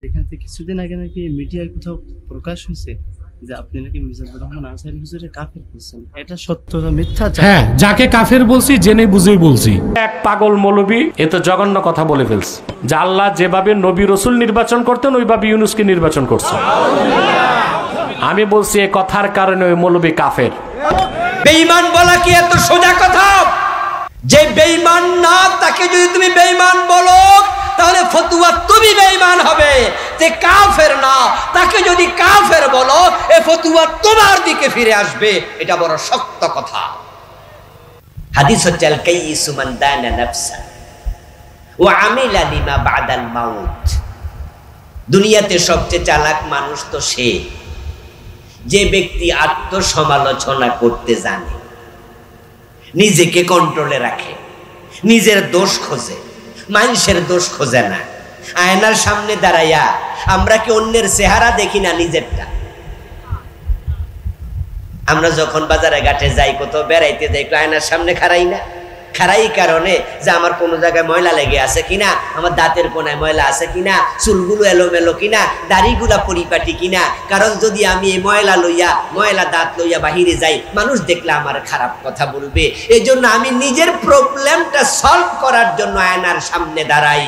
এখান থেকে কিছুদিন আগে নাকি মিডিয়ার কোথাও প্রকাশ হয়েছে যে আপনি নাকি মিজানুর রহমান আনসারী হুজুরে কাফের বলছেন, এটা সত্য না মিথ্যা? হ্যাঁ, যাকে কাফের বলছি জেনে বুঝেই বলছি। এক পাগল মৌলবী এ তো জঘন্য কথা বলে ফেলছে যে আল্লাহ যেভাবে নবী রসুল নির্বাচন করতেন ওইভাবে ইউনূসকে নির্বাচন করছেন। আমি বলছি এ কথার কারণে ওই মৌলবী কাফের। বেঈমান বলা কি এত সোজা কথা? যে বেঈমান না তাকে যদি তুমি বেঈমান বলো তাহলে ফতুয়া তুমি বেঈমান হবে। যে কাফের না তাকে যদি কাফের বলো এ ফতুয়া তোমার দিকে ফিরে আসবে। এটা বড় শক্ত কথা। হাদিস হচ্ছে আল কাইয়িসু মান দানা নাফসা ওয়া আমিলা লিমা বাদাল মাউত। দুনিয়াতে সবচেয়ে চালাক মানুষ তো সে যে ব্যক্তি আত্মসমালোচনা করতে জানে, নিজেকে কন্ট্রোলে রাখে, নিজের দোষ খোঁজে, মানুষের দোষ খোঁজে না। আয়নার সামনে দাঁড়াইয়া আমরা কি অন্যের চেহারা দেখি না, নিজেরটা? আমরা যখন বাজারে ঘাটে যাই, কোথাও বেড়াইতে যাই, আয়নার সামনে খাড়াই না? খাড়াই কারণে যে আমার কোনো জায়গায় ময়লা লেগে আছে কিনা, আমার দাঁতের কোনায় ময়লা আছে কিনা, চুলগুলো এলোমেলো কিনা, দাড়িগুলা পরিপাটি কিনা। কারণ যদি আমি এই ময়লা দাঁত লইয়া বাহিরে যাই, মানুষ দেখলে আমার খারাপ কথা বলবে। এই জন্য আমি নিজের প্রবলেমটা সলভ করার জন্য আয়নার সামনে দাঁড়াই।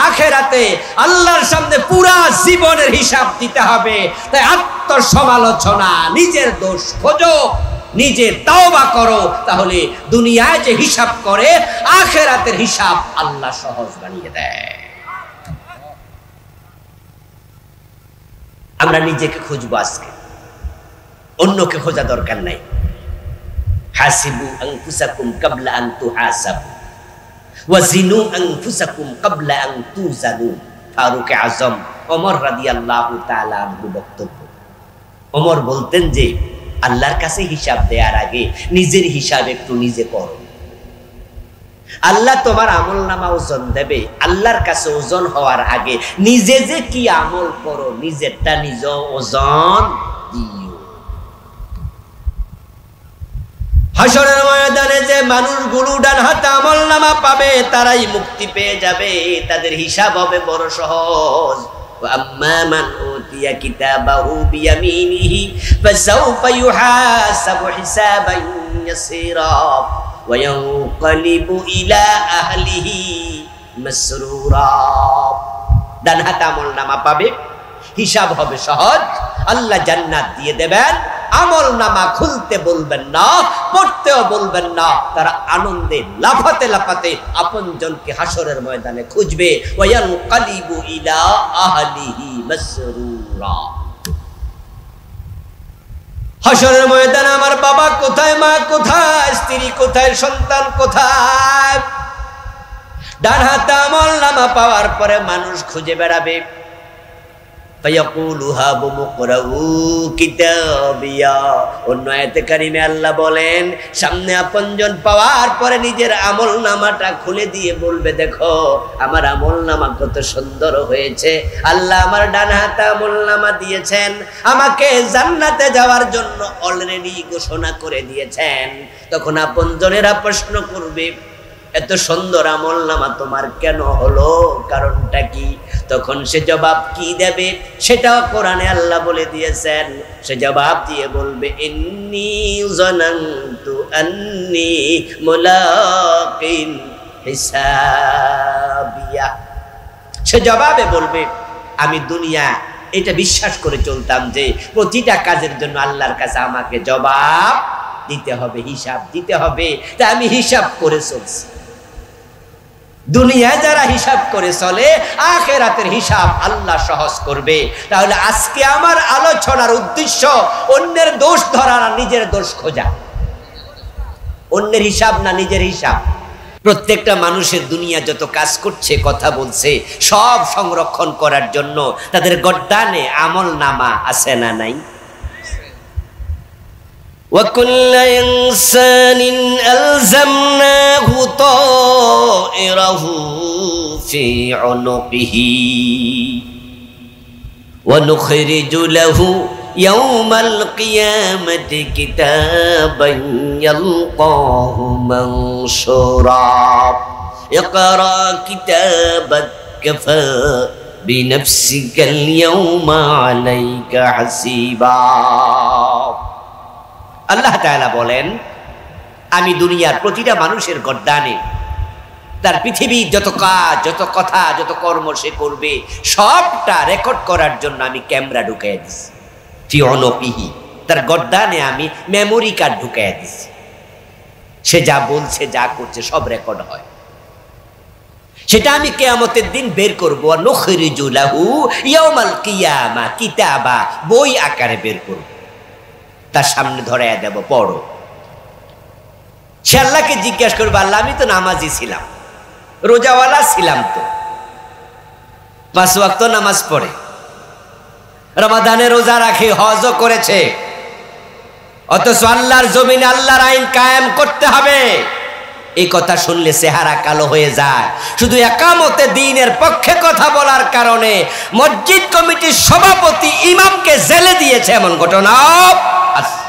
আখেরাতে আল্লাহর সামনে পুরা জীবনের হিসাব দিতে হবে। তাই আত্মসমালোচনা, নিজের দোষ খোঁজো, নিজে তাওবা করো, তাহলে দুনিয়ায় যে হিসাব করে আখেরাতের হিসাব আল্লাহ সহজ বানিয়ে দেয়। আমরা নিজেকে খুঁজবো আজকে, অন্যকে খোঁজা দরকার নাই। হাসিবু আনফুসাকুম কাবলা আন তুহাসাবু ওয়াজিনু আনফুসাকুম কাবলা আন তুজানু। ফারুক আজম ওমর রাদিয়াল্লাহু তাআলা আনহু বক্তব্য। ওমর বলতেন যে আল্লাহর কাছে হিসাব দেওয়ার আগে নিজের হিসাব একটু নিজে করো। আল্লাহ তোমার আমল নামা ওজন দেবে। আল্লাহর কাছে ওজন হওয়ার আগে নিজে যে কি আমল করো, নিজেরটা নিজ ওজন দিও। হাসরের ময়দানে যে মানুষগুলো ডান হাতে আমল নামা পাবে তারাই মুক্তি পেয়ে যাবে। তাদের হিসাব হবে বড় সহজ। وأما من أوتي كتابه بيمينه فسوف يحاسب حسابا يسيرا وينقلب إلى أهله مسرورا। ডান হাতে আমল নামা পাবে, হিসাব হবে সহজ, আল্লাহ জান্নাত দিয়ে দেবেন। আমল নামা খুলতে বলবেন না, পড়তেও বলবেন না। তারা আনন্দে লাফাতে লাফাতে আপনজনকে হাসরের ময়দানে খুঁজবে। ওয়ায়ানকালিবু ইলা আহলিহি মাসরুরা। হাসরের ময়দানে আমার বাবা কোথায়, মা কোথায়, স্ত্রী কোথায়, সন্তান কোথায়? ডান হাতে আমল নামা পাওয়ার পরে মানুষ খুঁজে বেড়াবে। অন্য আয়াতে কারিমে আল্লাহ বলেন, সামনে আপনজন পাওয়ার পরে নিজের আমল নামাটা খুলে দিয়ে বলবে, দেখো আমার আমল নামা কত সুন্দর হয়েছে। আল্লাহ আমার ডান হাতে আমল নামা দিয়েছেন, আমাকে জান্নাতে যাওয়ার জন্য অলরেডি ঘোষণা করে দিয়েছেন। তখন আপনজনেরা প্রশ্ন করবে, এত সুন্দর আমল নামা তোমার কেন হলো, কারণটা কি? তখন সে জবাব কি দেবে সেটাও কোরআনে আল্লাহ বলে দিয়েছেন। সে জবাব দিয়ে বলবে, ইন্নী যানানতু আন্নী মুলাকিন হিসাবিয়া। সে জবাবে বলবে, আমি দুনিয়া এটা বিশ্বাস করে চলতাম যে প্রতিটা কাজের জন্য আল্লাহর কাছে আমাকে জবাব দিতে হবে, হিসাব দিতে হবে, তাই আমি হিসাব করে চলছি। দুনিয়ায় যারা হিসাব করে চলে, আখিরাতের হিসাব আল্লাহ সহজ করবে। তাহলে আজকে আমার আলোচনার উদ্দেশ্য অন্যের দোষ ধরা না, নিজের দোষ খোঁজা। অন্যের হিসাব না, নিজের হিসাব। প্রত্যেকটা মানুষের দুনিয়া যত কাজ করছে, কথা বলছে, সব সংরক্ষণ করার জন্য তাদের গড্ডানে আমল নামা আছে না নাই? وكل إنسان ألزمناه طائره في عنقه ونخرج له يوم القيامة كتابا يلقاه منشورا اقرأ كتابك كفى বিনফসিকাল ইয়াউমা আলাইকা হাসিবা। আল্লাহ তাআলা বলেন, আমি দুনিয়ার প্রতিটা মানুষের গর্দানে তার পৃথিবীর যত কাজ, যত কথা, যত কর্ম সে করবে সবটা রেকর্ড করার জন্য আমি ক্যামেরা ঢুকাইয়া দিছি। ফি উনুকিহি, তার গর্দানে আমি মেমোরি কার্ড ঢুকাইয়া দিছি। সে যা বলছে, যা করছে সব রেকর্ড হয়। সেটা আমি কিয়ামতের দিন বের করব। নুখরিজু লাহু ইয়াউমাল কিয়ামা কিতাবা, বই আকারে বের করব, তার সামনে ধরাইয়া দেব, পড়ো। সে আল্লাহকে জিজ্ঞাসা করবে, আল্লাহ আমি তো নামাজি ছিলাম, রোজাওয়ালা ছিলাম, তো 5 ওয়াক্ত নামাজ পড়ে, রমাদানে রোজা রাখে, হজও করেছে, অথচ আল্লাহর জমিনে আল্লাহর আইন কায়েম করতে হবে। এই কথা শুনলে চেহারা কালো হয়ে যায়। শুধু একামতে দ্বীনের পক্ষে কথা বলার কারণে মসজিদ কমিটির সভাপতি ইমামকে জেলে দিয়েছে, এমন ঘটনাও আছে।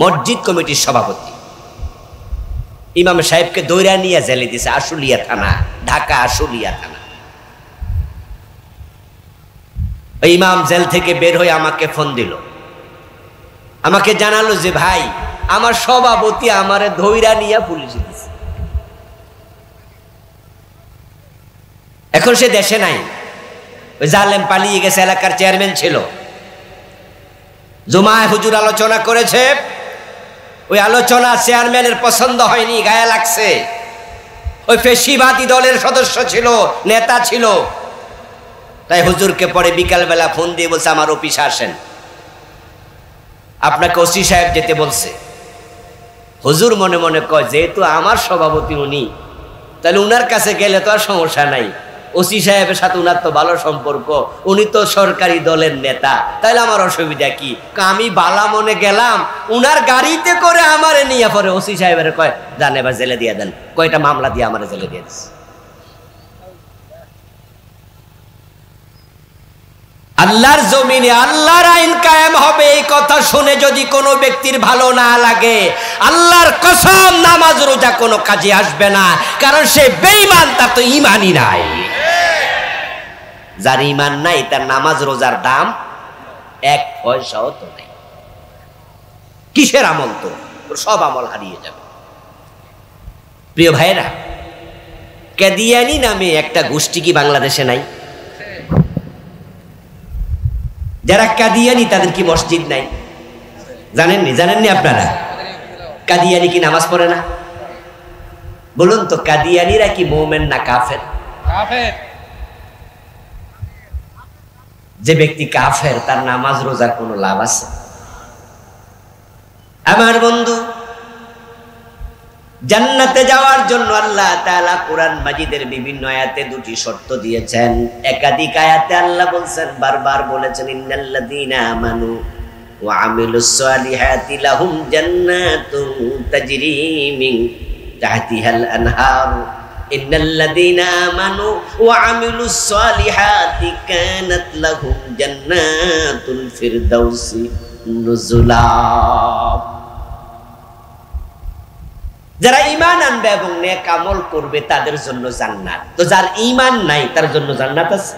মসজিদ কমিটির সভাপতি ইমাম সাহেবকে দৌড়া নিয়ে জেলে দিয়েছে, আশুলিয়া থানা, ঢাকা আশুলিয়া থানা। ওই ইমাম জেল থেকে বের হয়ে আমাকে ফোন দিল, আমাকে জানালো যে ভাই, আমার সভাপতি আমারে ধৈরা নিয়ে পুলিশে দিছে। এখন সে দেশে নাই, ওই জালেম পালিয়ে গেছে। এলাকার চেয়ারম্যান ছিল, জুমায় হুজুর আলোচনা করেছে, ওই আলোচনা চেয়ারম্যানের পছন্দ হয়নি, গায়ে লাগছে। ওই ফেসিবাদী দলের সদস্য ছিল, নেতা ছিল, তাই হুজুরকে পরে বিকালবেলা ফোন দিয়ে বলছে, আমার অফিসে আসেন, আপনাকে ওসি সাহেব যেতে বলছে। হুজুর মনে মনে কয়, যেহেতু আমার সভাপতি উনি, তাহলে উনার কাছে গেলে তো আর সমস্যা নাই, ওসি সাহেবের সাথে উনার তো ভালো সম্পর্ক, উনি তো সরকারি দলের নেতা, তাহলে আমার অসুবিধা কি? আমি বালা মনে গেলাম, উনার গাড়িতে করে আমারে নিয়ে পরে ওসি সাহেবের কয়, জান এবার জেলে দিয়ে দেন, কয়টা মামলা দিয়ে আমার জেলে দিয়ে দিচ্ছে। আল্লাহর জমিনে আল্লাহর আইন কায়েম হবে, এই কথা শুনে যদি কোনো ব্যক্তির ভালো না লাগে, আল্লাহর কসম নামাজ রোজা কোনো কাজে আসবে না, কারণ সে বেঈমান, তার তো ঈমানই নাই। যার ঈমান নাই তার নামাজ রোজার দাম 1 পয়সাও তো নাই। কিসের আমল? তো সব আমল হারিয়ে যাবে। প্রিয় ভাইরা, কাদিয়ানী নামে একটা গোষ্ঠী কি বাংলাদেশে নাই? যারা কাদিয়ানী তাদের কি মসজিদ নাই? জানেননি আপনারা? কাদিয়ানী কি নামাজ পড়ে না? বলুন তো, কাদিয়ানীরা কি মুমিন না কাফের? কাফের। যে ব্যক্তি কাফের, তার নামাজ রোজার কোনো লাভ আছে? আমার বন্ধু, জান্নাতে যাওয়ার জন্য আল্লাহ তাআলা কোরআন মাজিদের বিভিন্ন আয়াতে 2টি শর্ত দিয়েছেন। একাধিক আয়াতে আল্লাহ বলছেন, বারবার বলেছেন, ইন্নাল্লাযীনা আমানু ওয়া আমিলুস সালিহাতি লাহুম জান্নাতুন তাজরি মিন তাহতিহাল আনহার। ইন্নাল্লাযীনা আমানু ওয়া আমিলুস সালিহাতি কানাত লাহুম জান্নাতুল ফিরদাউসি নুজুলা। যারা ঈমান আনবে এবং নেক আমল করবে তাদের জন্য জান্নাত। তো যার ঈমান নাই তার জন্য জান্নাত আছে?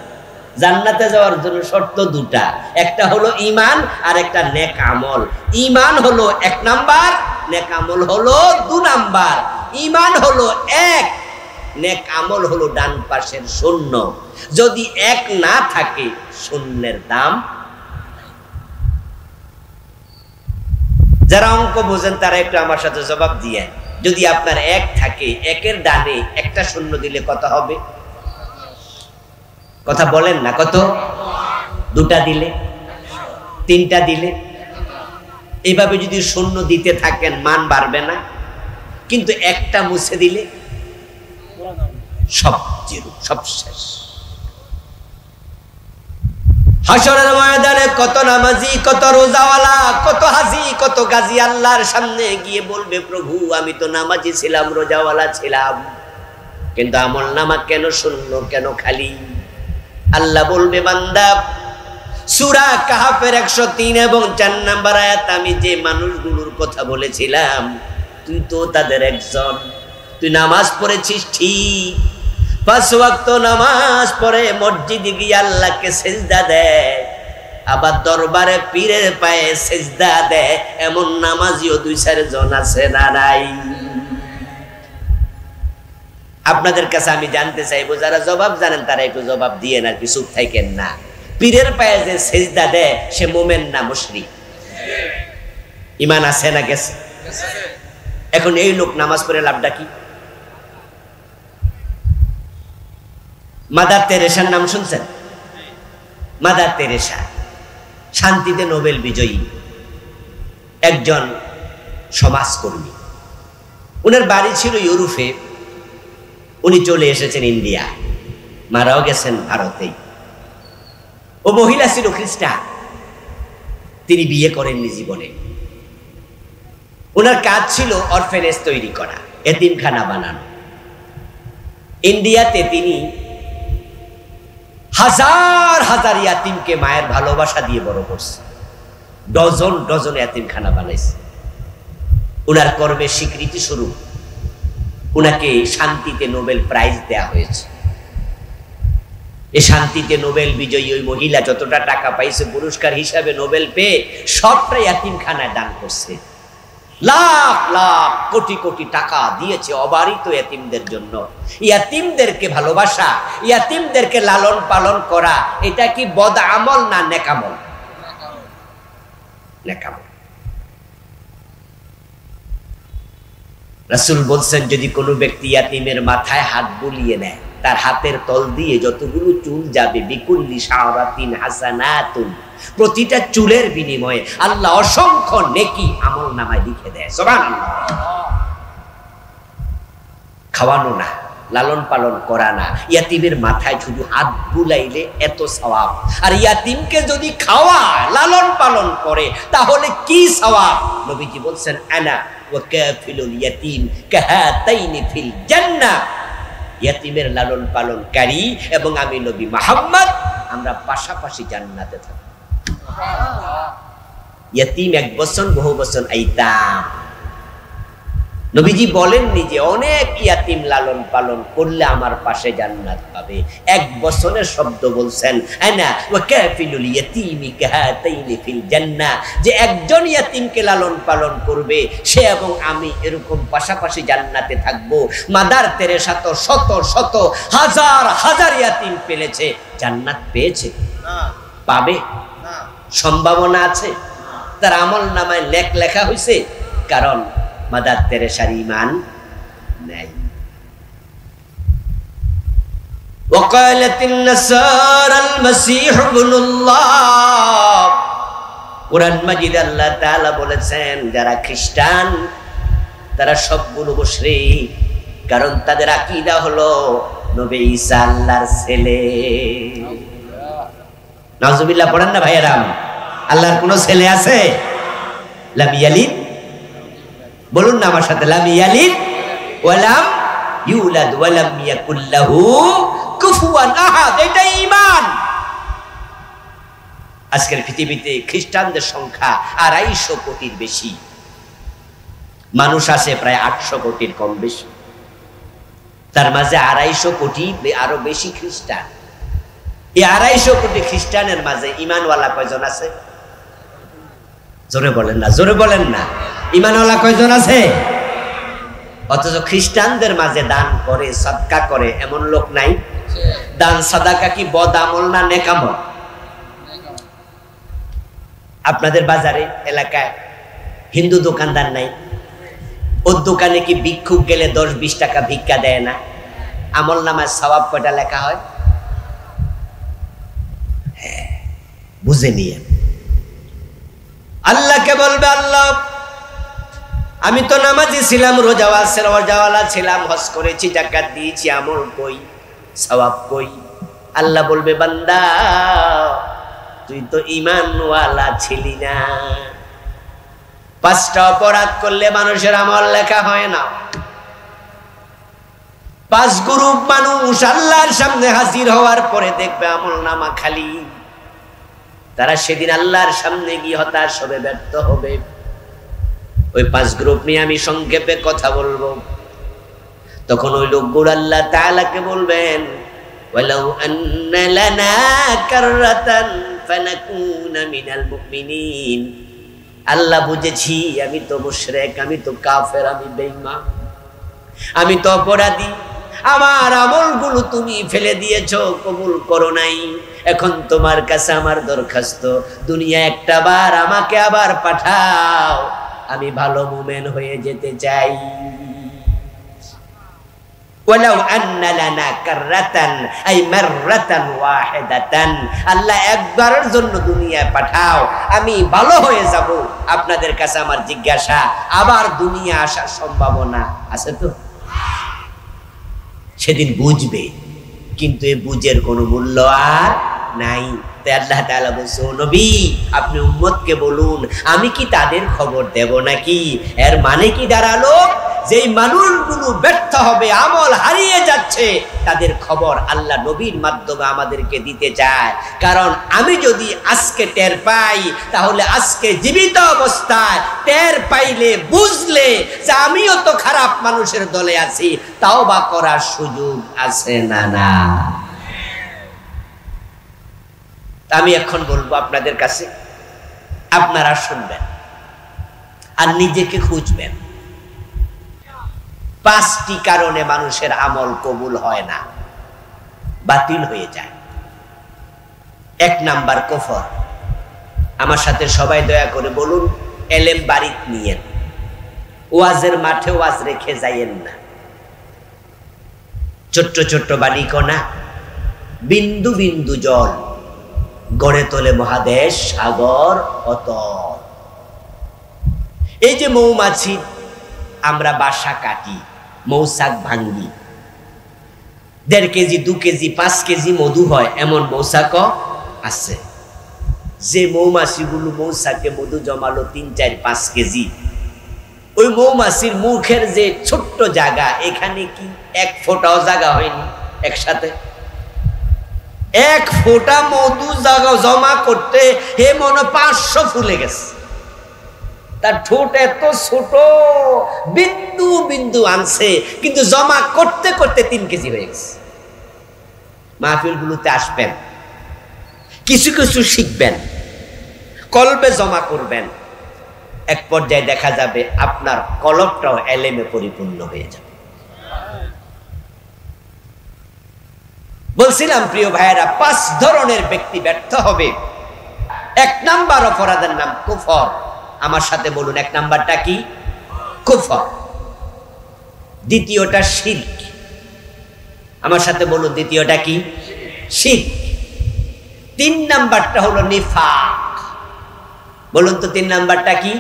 জান্নাতে যাওয়ার জন্য শর্ত 2টা, একটা হলো ঈমান আর একটা নেক আমল। ঈমান হলো 1 নাম্বার, নেক আমল হলো 2 নাম্বার। ঈমান হলো 1, নেক আমল হলো ডান পাশের 0। যদি 1 না থাকে, শূন্যের দাম। যারা অঙ্ক বোঝেন তারা একটু আমার সাথে জবাব দিয়ে, যদি আপনার 1 থাকে, 1-এর ডানে একটা 0 দিলে কত হবে? কথা বলেন না, কত? 2টা দিলে, 3টা দিলে, এইভাবে যদি 0 দিতে থাকেন মান বাড়বে না? কিন্তু 1টা মুছে দিলে সব জিরো, সব শেষ। হাসরের ময়দানে কত নামাজি, কত রোজাওয়ালা, কত হাজি, কত গাজী আল্লাহর সামনে গিয়ে বলবে, প্রভু আমি তো নামাজি ছিলাম, রোজাওয়ালা ছিলাম, কিন্তু আমল নামা কেন শূন্য, কেন খালি? আল্লাহ বলবে, বান্দা, সূরা কাহফের 103 এবং 4 নম্বর আয়াত আমি যে মানুষগুলোর কথা বলেছিলাম, তুই তো তাদের একজন। তুই নামাজ পড়েছিস ঠিক, 5 ওয়াক্ত নামাজ পড়ে মসজিদে গিয়ে আল্লাহকে সিজদা দেয়, আবার দরবারে পীরের পায়ে সিজদা দেয়, এমন নামাজিও 2-4 জন আছে না নাই? আপনাদের কাছে আমি জানতে চাইবো, যারা জবাব জানেন তারা একটু জবাব দিয়ে না, কি চুপ থাকেন না। পীরের পায়ে যে সিজদা দেয় সে মুমিন না মুশরিক? ঈমান আছে না গেছে? এখন এই লোক নামাজ পড়ে লাভটা কি? মাদার তেরেসার নাম শুনছেন? মাদার তেরেসা শান্তিতে নোবেল বিজয়ী একজন সমাজকর্মী। উনার বাড়ি ছিল ইউরোপে, উনি চলে এসেছেন ইন্ডিয়া, মারাও গেছেন ভারতেই। ও মহিলা ছিল খ্রিস্টান, তিনি বিয়ে করেননি জীবনে। ওনার কাজ ছিল অরফেনেজ তৈরি করা, এতিমখানা বানানো। ইন্ডিয়াতে তিনি হাজার হাজার ইয়াতিমকে মায়ের ভালোবাসা দিয়ে বড় করছে, ডজন ডজন ইয়াতিমখানা বানাইছে। ওনার কর্মের স্বীকৃতি স্বরূপ ওনাকে শান্তিতে নোবেল প্রাইজ দেয়া হয়েছে। এই শান্তিতে নোবেল বিজয়ী ওই মহিলা যতটা টাকা পাইছে পুরস্কার হিসাবে নোবেল পেয়ে সবটা ইয়াতিমখানায় দান করছে। লাখ লাখ কোটি কোটি টাকা দিয়েছে অবারিত ইয়াতিমদের জন্য। ইয়াতিমদেরকে ভালোবাসা, ইয়াতিমদেরকে লালন পালন করা, এটা কি বদ আমল না নেকামল? নেকামল। রাসূল বলছেন, যদি কোনো ব্যক্তি ইয়াতিমের মাথায় হাত বুলিয়ে নেয়, তার হাতের তল দিয়ে যতগুলো চুল যাবে, বিকুল্লি শাওরাতিন হাসানাতুন, প্রতিটা চুলের বিনিময়ে আল্লাহ অসংখ্য নেকি আমল নামায় লিখে দেয়। সুবহানাল্লাহ। খাওয়ানো না, লালন পালন করা না, ইয়াতিমের মাথায় শুধু হাত বুলাইলে এত সওয়াব। আর ইয়াতিমকে যদি খাওয়ায়, লালন পালন করে, তাহলে কি সওয়াব? নবীজি বলছেন, আনা ওয়া কাফিলুল ইয়াতিম কাহাতাইনি ফিল জান্নাহ। ইয়াতিমের লালন পালনকারী এবং আমি নবী মুহাম্মদ, আমরা পাশাপাশি জান্নাতে থাকব। ইয়াতিম এক বছর, বহু বছর আইতাম। নবীজি বলেননি যে অনেক ইয়াতিম লালন পালন করলে আমার পাশে জান্নাত পাবে। এক বছরের শব্দ বলছেন, আনা ওয়া কাফিলুল ইয়াতিমি কাহাতাইনি ফিল জান্নাহ, যে একজন ইয়াতিমকে লালন পালন করবে সে এবং আমি এরকম পাশাপাশি জান্নাতে থাকব। মাদার তেরেসা তো শত শত হাজার হাজার ইয়াতিম পেলেছে, জান্নাত পেয়েছে? পাবে? সম্ভাবনা আছে? তার আমল নামায় নেক লেখা হয়েছে, কারণ মাদার তেরেসার ঈমান নাই। ওয়াকালাতিন নাসারাল মাসীহ ইবনুল্লাহ, কুরআন মাজিদে আল্লাহ তাআলা বলেছেন, যারা খ্রিস্টান তারা সবগুলো মুশরিক, কারণ তাদের আকীদা হলো নবী ঈসা আল্লাহর ছেলে। নাউজুবিল্লাহ পড়েন না ভাইয়েরা? আল্লাহর কোনো ছেলে আছে? লাম ইয়ালিদ, বলুন না আমার সাথে, লাম ইয়ালিদ ওয়া লাম ইউলাদ ওয়া লাম ইয়াকুল লাহু কুফুয়ান আহাদ। এটাই ঈমান। আজকের পৃথিবীতে খ্রিস্টানদের সংখ্যা 250 কোটির বেশি, মানুষ আছে প্রায় 800 কোটির কম বেশি। তার মাঝে 250 কোটি আরো বেশি খ্রিস্টান। এই 250 কোটি খ্রিস্টানের মাঝে ঈমানওয়ালা কয়জন আছে? জোরে বলেন না, জোরে বলেন না। ঈমানওয়ালা কয়জন আছে? অথচ খ্রিস্টানদের মাঝে দান করে, সাদকা করে এমন লোক নাই। দান সাদাকা কি বদ আমল না নেক আমল? আপনাদের বাজারে এলাকায় হিন্দু দোকানদার নাই? ওর দোকানে কি ভিক্ষুক গেলে 10-20 টাকা ভিক্ষা দেয় না? আমল নামায় সওয়াব কয়টা লেখা হয়? হ্যাঁ, বুঝে নিয়ে আল্লাহকে বলবে, আল্লাহ আমি তো নামাজি ছিলাম, রোজাওয়ালা ছিলাম, হজ করেছি, যাকাত দিয়েছি, আমল কই, সওয়াব কই? আল্লাহ বলবে, বান্দা তুই তো ঈমানওয়ালা ছিলি না। 5টা অপরাধ করলে মানুষের আমল লেখা হয় না। 5 গ্রুপ মানুষ আল্লাহর সামনে হাজির হওয়ার পরে দেখবে আমল নামা খালি। তারা সেদিন আল্লাহর সামনে গিয়ে হতাশ হবে, ব্যর্থ হবে। ওই 5 গ্রুপ নিয়ে আমি সংক্ষেপে কথা বলবো। তখন ওই লোকগুলো আল্লাহ তাআলাকে বলবেন, ওয়ালাউ আন্না লানা কাররাতান ফানাকুনা মিনাল মুমিনিন। আল্লাহ বুঝেছি আমি তো মুশরিক, আমি তো কাফের, আমি বেঈমান, আমি তো অপরাধী, আমার আমলগুলো তুমি ফেলে দিয়েছো, কবুল করো নাই। এখন তোমার কাছে আমার দরখাস্ত, দুনিয়া একটা বার আমাকে আবার পাঠাও, আমি ভালো মুমিন হয়ে যেতে চাই। ওয়ালাউ আন্না লানা কাররাতান আই মাররাতান ওয়াহিদাতান, আল্লাহ একবারের জন্য দুনিয়ায় পাঠাও, আমি ভালো হয়ে যাব। আপনাদের কাছে আমার জিজ্ঞাসা, আবার দুনিয়া আসার সম্ভাবনা আছে তো? সেদিন বুঝবে, কিন্তু এই বুঝের কোনো মূল্য আর নাই। তাই আল্লাহ তাআলা বলছে, ও নবী আপনি উম্মতকে বলুন, আমি কি তাদের খবর দেব নাকি? এর মানে কি দাঁড়ালো? যেই মানুষগুলো ব্যর্থ হবে, আমল হারিয়ে যাচ্ছে, তাদের খবর আল্লাহ নবীর মাধ্যমে আমাদেরকে দিতে চায়। কারণ আমি যদি আজকে টের পাই, তাহলে আজকে জীবিত অবস্থায় টের পাইলে, বুঝলে যে আমিও তো খারাপ মানুষের দলে আছি, তাওবা করার সুযোগ আছে না? না। আমি এখন বলবো আপনাদের কাছে, আপনারা শুনবেন আর নিজেকে খুঁজবেন। 5টি কারণে মানুষের আমল কবুল হয় না, বাতিল হয়ে যায়। 1 নাম্বার কুফর। আমার সাথে সবাই দয়া করে বলুন, এলেম বাড়িত নিয়েন, ওয়াজের মাঠে ওয়াজ রেখে যাইয়েন না। ছোট্ট ছোট্ট বাড়ি কণা, বিন্দু বিন্দু জল গড়ে তোলে মহাদেশ, সাগর, অতল। এই যে মৌমাছি, আমরা বাসা কাটি, মৌচাক ভাঙ্গি, 1.5 কেজি 2 কেজি 5 কেজি মধু হয়, এমন মৌচাক আছে। যে মৌমাছিগুলো মৌচাকে মধু জমালো 3, 4, 5 কেজি, ওই মৌমাছির মুখের যে ছোট্ট জায়গা, এখানে কি 1 ফোঁটাও জায়গা হয়নি একসাথে? 1 ফোঁটা মধু জায়গা জমা করতে হে মনে 500 ফুলে গেছে। তার ঠোঁট এত ছোট, বিন্দু বিন্দু আনছে, কিন্তু জমা করতে করতে 3 কেজি হয়ে গেছে। মাহফিলগুলোতে আসবেন, কিছু কিছু শিখবেন, কলবে জমা করবেন, এক পর্যায়ে দেখা যাবে আপনার কলবটাও এলেমে পরিপূর্ণ হয়ে যাবে। বলছিলাম প্রিয় ভাইয়েরা, 5 ধরনের ব্যক্তি ব্যর্থ হবে। 1 নাম্বার অপরাধের নাম কুফর। আমার সাথে বলুন, 1 নাম্বারটা কি? কুফর। দ্বিতীয়টা শিরক। আমার সাথে বলুন, দ্বিতীয়টা কি? শিরক। 3 নাম্বারটা হলো নিফাক। বলুন তো 3 নাম্বারটা কি?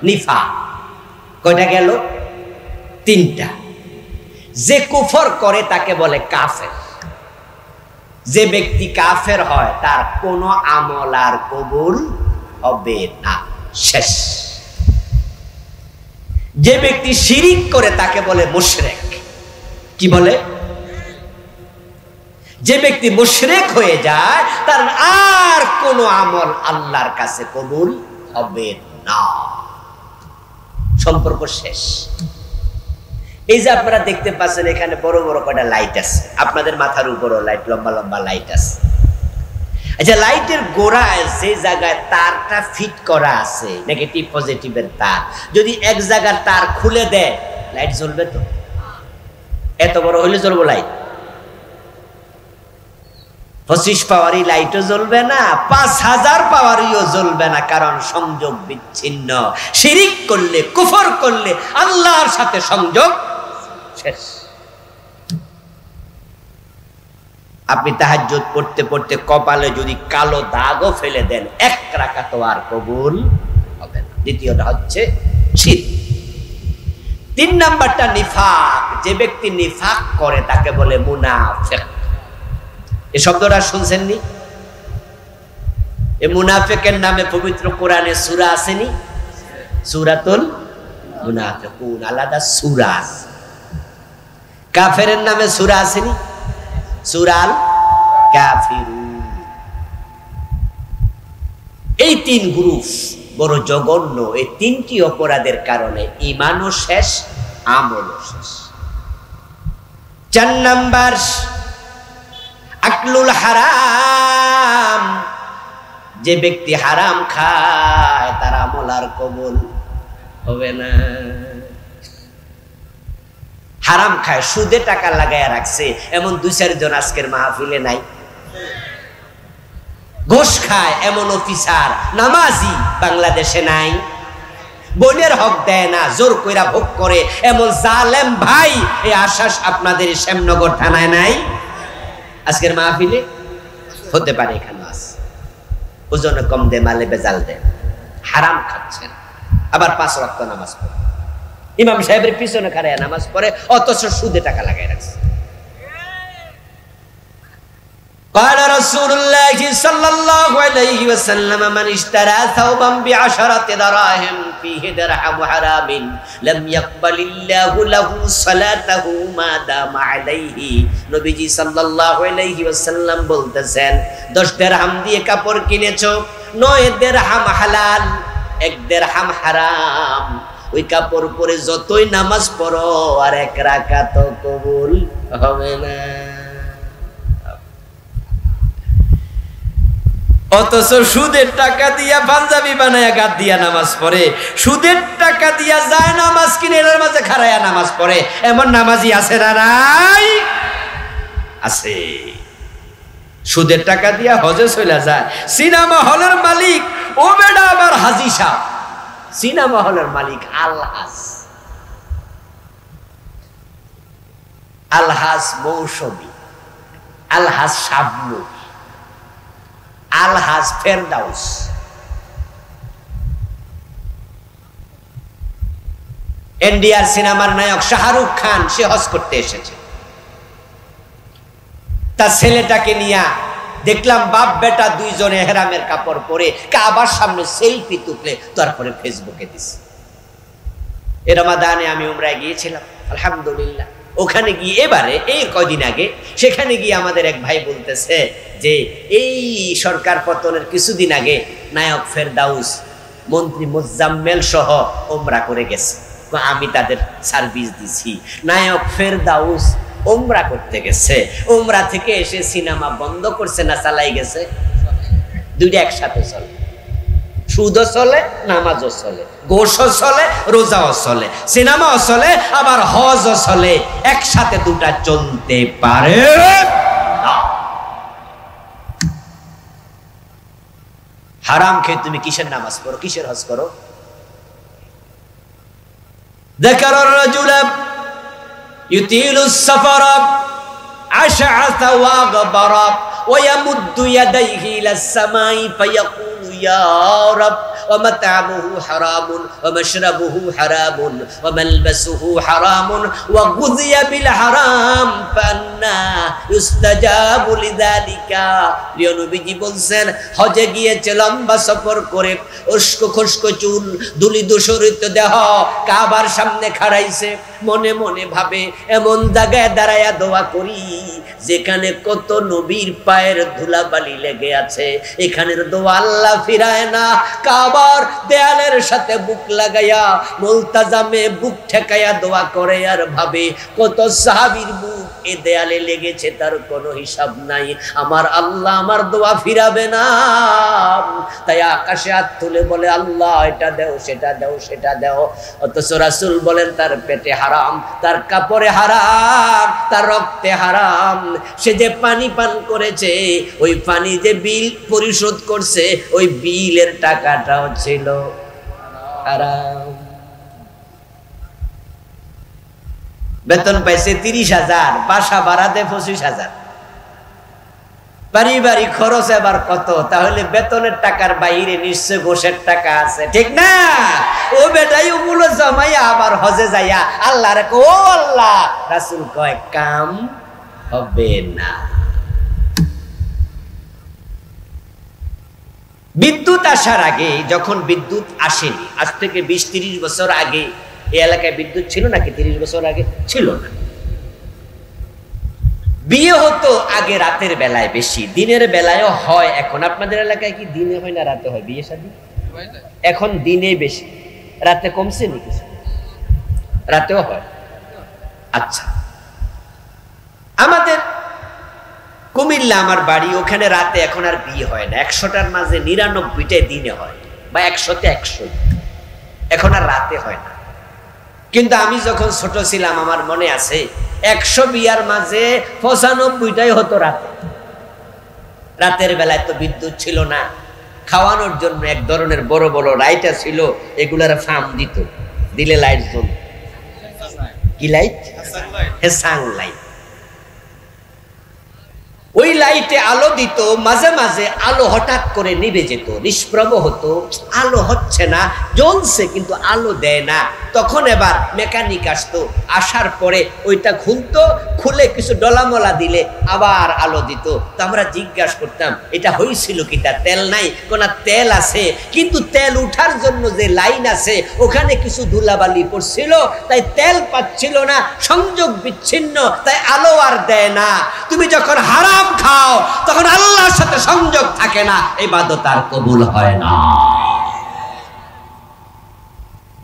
নিফাক। কয়টা গেল? 3টা। যে কুফর করে তাকে বলে কাফের। যে ব্যক্তি কাফের হয়, তার কোনো আমল আর কবুল হবে না, শেষ। যে ব্যক্তি শিরিক করে তাকে বলে মুশরিক। কি বলে? যে ব্যক্তি মুশরিক হয়ে যায়, তার আর কোনো আমল আল্লাহর কাছে কবুল হবে না, সম্পর্ক শেষ। এই যে আপনারা দেখতে পাচ্ছেন, এখানে বড় বড় কয়টা লাইট আছে, আপনাদের মাথার উপরও লাইট, লম্বা লম্বা লাইট আছে। আচ্ছা, লাইটের গোড়ায় যে জায়গায় তারটা ফিট করা আছে, নেগেটিভ পজিটিভের তার, যদি এক জায়গার তার খুলে দেয়, লাইট জ্বলবে তো? এত বড় হইলে জ্বলবো লাইট? 25 পাওয়ারই লাইটও জ্বলবে না, 5000 পাওয়ারইও জ্বলবে না, কারণ সংযোগ বিচ্ছিন্ন। শিরিক করলে, কুফর করলে আল্লাহর সাথে সংযোগ শেষ। আপনি তাহাজ্জুদ পড়তে পড়তে কপালে যদি কালো দাগও ফেলে দেন, 1 রাকাত আর কবুল হবে না। দ্বিতীয়টা হচ্ছে শিরক। 3 নাম্বারটা নিফাক। যে ব্যক্তি নিফাক করে তাকে বলে মুনাফিক। এই শব্দটা শুনছেন নি? এই মুনাফিকের নামে পবিত্র কোরআনে সূরা আসেনি? সূরাতুল মুনাফিকুন, আলাদা সূরা। কাফেরের নামে সূরা আসেনি? সূরাল কাফিরুন। এই 3 গ্রুপ বড় জঘন্য। এই 3টি অপরাধের কারণে ঈমানও শেষ, আমলও শেষ। 4 নাম্বার আকলুল হারাম, যে ব্যক্তি হারাম খায় তার আমল আর কবুল হবে না। হারাম খায়, সুদে টাকা লাগায় রাখছে এমন 2-4 জন আজকের মাহফিলে নাই। ঘুষ খায় এমন অফিসার নামাজি বাংলাদেশে নাই। বোনের হক দেয় না, জোর কইরা ভোগ করে এমন জালেম ভাই এই আশ্বাস আপনাদের শ্যামনগর থানায় নাই। আজকের মাহফিলে হতে পারে এখানে আছে, ওজন কম দে মালে বেজাল দে, হারাম খাচ্ছেন, আবার 5 ওয়াক্ত নামাজ পড়ে, ইমাম সাহেবের পিছনে খাড়ায় নামাজ পড়ে, অথচ সুদে টাকা লাগাই রাখছে। قال رسول الله صلى الله عليه وسلم من اشترى ثوبا ب10 دراهم فيه درهم حرام لم يقبل الله له صلاته ما دام عليه। নবীজি সাল্লাল্লাহু আলাইহি ওয়াসাল্লাম বলতেছেন 10 দিরহাম দিয়ে কাপড় কিনেছো, 9 দিরহাম হালাল, 1 দিরহাম হারাম, ওই কাপড় পরে যতই নামাজ পড়ো আর 1 রাকাত কবুল হবে না। অথচ সুদের টাকা দিয়া পাঞ্জাবি বানায়া গাদ দিয়া নামাজ পড়ে, সুদের টাকা দিয়া যায় নামাজ কিনে এর মাঝে খাড়ায়া নামাজ পড়ে, এমন নামাজি আছে না নাই? আছে। সুদের টাকা দিয়া হজে চলে যায়। সিনেমা হলের মালিক ও বেটা আবার হাজি সাহেব, সিনেমা হলের মালিক আলহাজ, আলহাজ মৌসুমী, আলহাজ শাবনূর, আলহাজ ফেরদাউস। ইন্ডিয়ার সিনেমার নায়ক শাহরুখ খান সে হজ করতে এসেছে, তার ছেলেটাকে নিয়ে দেখলাম বাপ বেটা 2 জনে এহরামের কাপড় পরে কাবার সামনে সেলফি তুলে তারপরে ফেসবুকে দিছে। এই রমাদানে আমি উমরায় গিয়েছিলাম, আলহামদুলিল্লাহ। ওখানে গিয়ে এবারে এই কয়দিন আগে সেখানে গিয়ে আমাদের এক ভাই বলতেছে যে এই সরকার পতনের কিছুদিন আগে নায়ক ফেরদাউস মন্ত্রী মোজাম্মেল সহ উমরা করে গেছে, আমি তাদের সার্ভিস দিছি। নায়ক ফেরদাউস উমরা করতে গেছে, উমরা থেকে এসে সিনেমা বন্ধ করছে না চালাই গেছে? দুইটা একসাথে চলে, সুদও চলে, নামাজও চলে, গোশও চলে, রোজাও চলে, সিনেমাও চলে, আবার হজও চলে, একসাথে দুটা চলতে পারে না। হারাম খেয়ে তুমি কিসের নামাজ পড়ো, কিসের হজ করো? যাকারার রাজুলা ইউতিলুস সাফারা আশআসা ওয়া গবরা ওয়া ইয়ামুদ্দু ইয়াদাইহি ইলাস সামাই ফায়াকুলু ইয়া রাব ومطعمه حرام ومشربه حرام وملبسه حرام وغذي بالحرام فأنى يستجاب لذلك। প্রিয় নবীজি বলছেন হজে গিয়েছে লম্বা সফর করে, উস্কো খুস্কো চুল, দুলি দূষরিত দেহ, কাবার সামনে খাড়াইছে, মনে মনে ভাবে এমন জায়গায় দাঁড়ায়া দোয়া করি যেখানে কত নবীর পায়ের ধুলাবালি লেগে আছে, এখানের দোয়া আল্লাহ ফিরায় না। কাবার দেয়ালের সাথে বুক লাগাইয়া মুলতাজামে বুক ঠেকাইয়া দোয়া করে আর ভাবে কত সাহাবীর বুক এ দেয়ালে লেগেছে তার কোনো হিসাব নাই, আমার আল্লাহ আমার দোয়া ফিরাবে না। তাই আকাশে হাত তুলে বলে আল্লাহ এটা দাও, সেটা দাও, সেটা দাও। অথচ রাসূল বলেন তার পেটে হারাম, তার কাপড়ে হারাম, তার রক্তে হারাম। সে যে পানি পান করেছে, ওই পানি যে বিল পরিশোধ করছে, ওই বিলের টাকাটাও ছিল হারাম। বেতন পাইছে 30,000, বাসা ভাড়াতে 25,000, পারিবারিক খরচ এবার কত? তাহলে বেতনের টাকার বাইরে নিশ্চয় ঘোষের টাকা আছে, ঠিক না? ও বেটাই ওগুলো জমাইয়া আবার হজে যাইয়া আল্লাহ রে ও আল্লাহ, রাসূল কয় কাম হবে না। বিদ্যুৎ আসার আগে, যখন বিদ্যুৎ আসেনি, আজ থেকে 20-30 বছর আগে এই এলাকায় বিদ্যুৎ ছিল নাকি? 30 বছর আগে ছিল না। বিয়ে হতো আগে রাতের বেলায় বেশি, দিনের বেলায়ও হয়। এখন আপনাদের এলাকায় কি দিনে হয় না রাতে হয় বিয়ে শাদী? এখন দিনে বেশি, রাতে কমছে নাকি? রাতেও হয়। আচ্ছা, আমাদের কুমিল্লা আমার বাড়ি, ওখানে রাতে এখন আর বিয়ে হয় না, 100টার মাঝে 99টাই দিনে হয়, বা 100তে 100, এখন আর রাতে হয় না। কিন্তু আমি যখন ছোট ছিলাম আমার মনে আছে 100 বিয়ার মাঝে 95টাই হতো রাতে। রাতের বেলায় তো বিদ্যুৎ ছিল না, খাওয়ানোর জন্য এক ধরনের বড় বড় লাইট ছিল, এগুলার ফার্ম দিত, দিলে লাইট জ্বল। কি লাইট? হেসাং লাইট। ওই লাইটে আলো দিত, মাঝে মাঝে আলো হঠাৎ করে নিভে যেত, নিষ্প্রভ হতো, আলো হচ্ছে না, জ্বলছে কিন্তু আলো দেয় না। তখন এবার মেকানিক আসতো, আসার পরে ওইটা খুলতো, খুলে কিছু ডলামলা দিলে আবার আলো দিত। তো আমরা জিজ্ঞাসা করতাম এটা হয়েছিল কি, তার তেল নাই? কোন তেল আছে, কিন্তু তেল উঠার জন্য যে লাইন আছে ওখানে কিছু ধুলাবালি পড়ছিল, তাই তেল পাচ্ছিল না, সংযোগ বিচ্ছিন্ন, তাই আলো আর দেয় না। তুমি যখন হারাম খাও তখন আল্লাহর সাথে সংযোগ থাকে না, ইবাদত আর কবুল হয় না।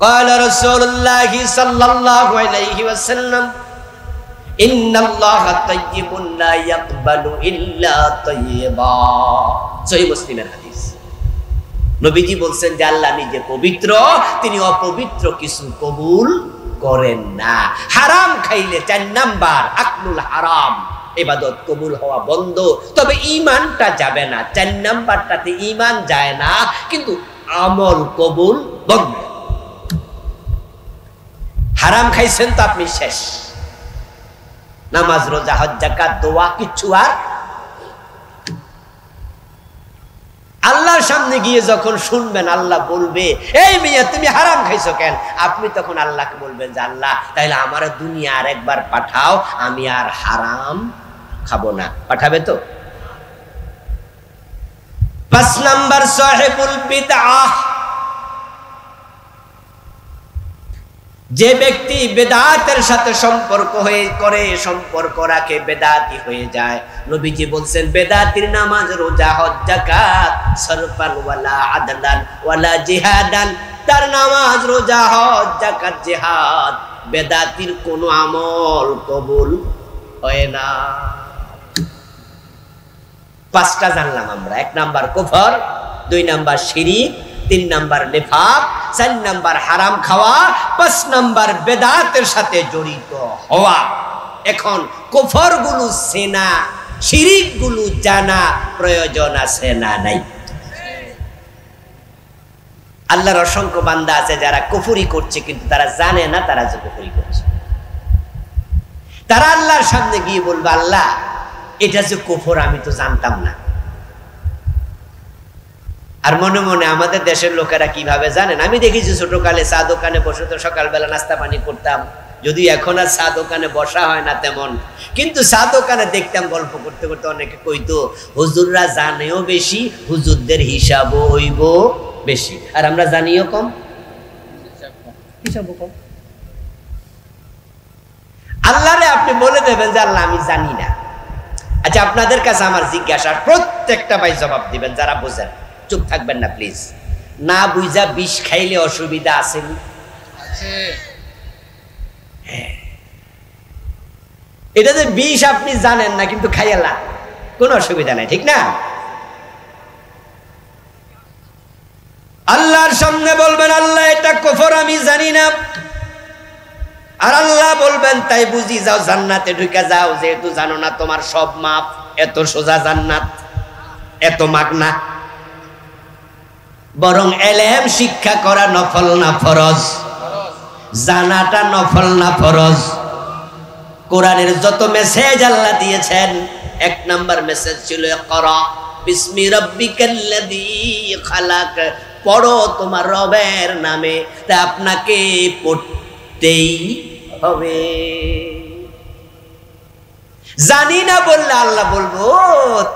قال رسول الله صلى الله عليه وسلم ان الله طيب لا يقبل الا طيبا। সহিহ মুসলিমের হাদিস। নবীজি বলেন যে আল্লাহ নিজে পবিত্র, তিনি অপবিত্র কিছু কবুল করেন না। হারাম খাইলে 4 নাম্বার আকলুল হারাম, ইবাদত কবুল হওয়া বন্ধ। তবে ঈমানটা যাবে না, 4 নাম্বারটাতে ঈমান যায় না, কিন্তু আমল কবুল বন্ধ। হারাম খাইছেন তো আপনি শেষ, নামাজ রোজা হজ যাকাত দোয়া কিচ্ছু আর। আল্লাহর সামনে গিয়ে যখন শুনবেন আল্লাহ বলবে এই মিয়া তুমি হারাম খাইছো কেন, আপনি তখন আল্লাহকে বলবেন যে আল্লাহ তাইলে আমার দুনিয়া আর একবার পাঠাও, আমি আর হারাম খাবো না। পাঠাবে তো? 5 নাম্বার সাহিবুল বিদআহ, যে ব্যক্তি বেদাতের সাথে সম্পর্ক সম্পর্ক রাখে, বেদাতি হয়ে যায়। নবীজি বলছেন বেদাতির নামাজ রোজা হজ যাকাত সরফান ওয়ালা আদলান ওয়ালা জিহাদান, তার নামাজ রোজা হজ যাকাত জিহাদ, বেদাতির কোনো আমল কবুল হয় না। 5টা জানলাম আমরা। 1 নাম্বার কুফর, 2 নাম্বার শিরিক, 3 নাম্বার নিফাক, 4 নাম্বার হারাম খাওয়া, 5 নাম্বার বেদাতের সাথে জড়িত হওয়া। এখন কুফর গুলো চেনা, শিরিক গুলো জানা প্রয়োজন আছে না নাই? আল্লাহর অসংখ্য বান্দা আছে যারা কুফরি করছে কিন্তু তারা জানে না তারা যে কুফরি করছে। তারা আল্লাহর সামনে গিয়ে বলবে আল্লাহ এটা যে কুফর আমি তো জানতাম না। আর মনে মনে আমাদের দেশের লোকেরা কিভাবে জানেন, আমি দেখেছি ছোটকালে চা দোকানে বসে তো সকালবেলা নাস্তা পানি করতাম, যদি এখন আর চা দোকানে বসা হয় না তেমন, কিন্তু চা দোকানে দেখতাম গল্প করতে করতে অনেকে কইতো হুজুররা জানেও বেশি, হুজুরদের হিসাবও হইব বেশি, আর আমরা জানিও কম, হিসাবও কম। আল্লাহরে আপনি বলে দেবেন যে আল্লাহ আমি জানি না। আচ্ছা আপনাদের কাছে আমার জিজ্ঞাসা, প্রত্যেকটা ভাই জবাব দিবেন যারা বোঝেন, চুপ থাকবেন না প্লিজ। না বুঝা বিষ খাইলে অসুবিধা আছে? এটা যে বিষ আপনি জানেন না কিন্তু খাইয়ালা কোনো অসুবিধা নাই, ঠিক না? আল্লাহর সামনে বলবেন আল্লাহ এটা কুফর আমি জানি না, আর আল্লাহ বলবেন তাই বুঝি যাও জান্নাতে ঢুকে যাও, যেহেতু জানো না তোমার সব মাপ। এত সোজা জান্নাত, এত মাগনা। বরং এলেম শিক্ষা করা নফল না ফরজ? জানাটা নফল না ফরজ? কোরআনের যত মেসেজ আল্লাহ দিয়েছেন 1 নাম্বার মেসেজ ছিল ইকরা বিসমি রাব্বিকাল্লাযী খালাক, পড়ো তোমার রবের নামে। তা আপনাকে পড়তেই হবে। জানি না বললে আল্লাহ বলবো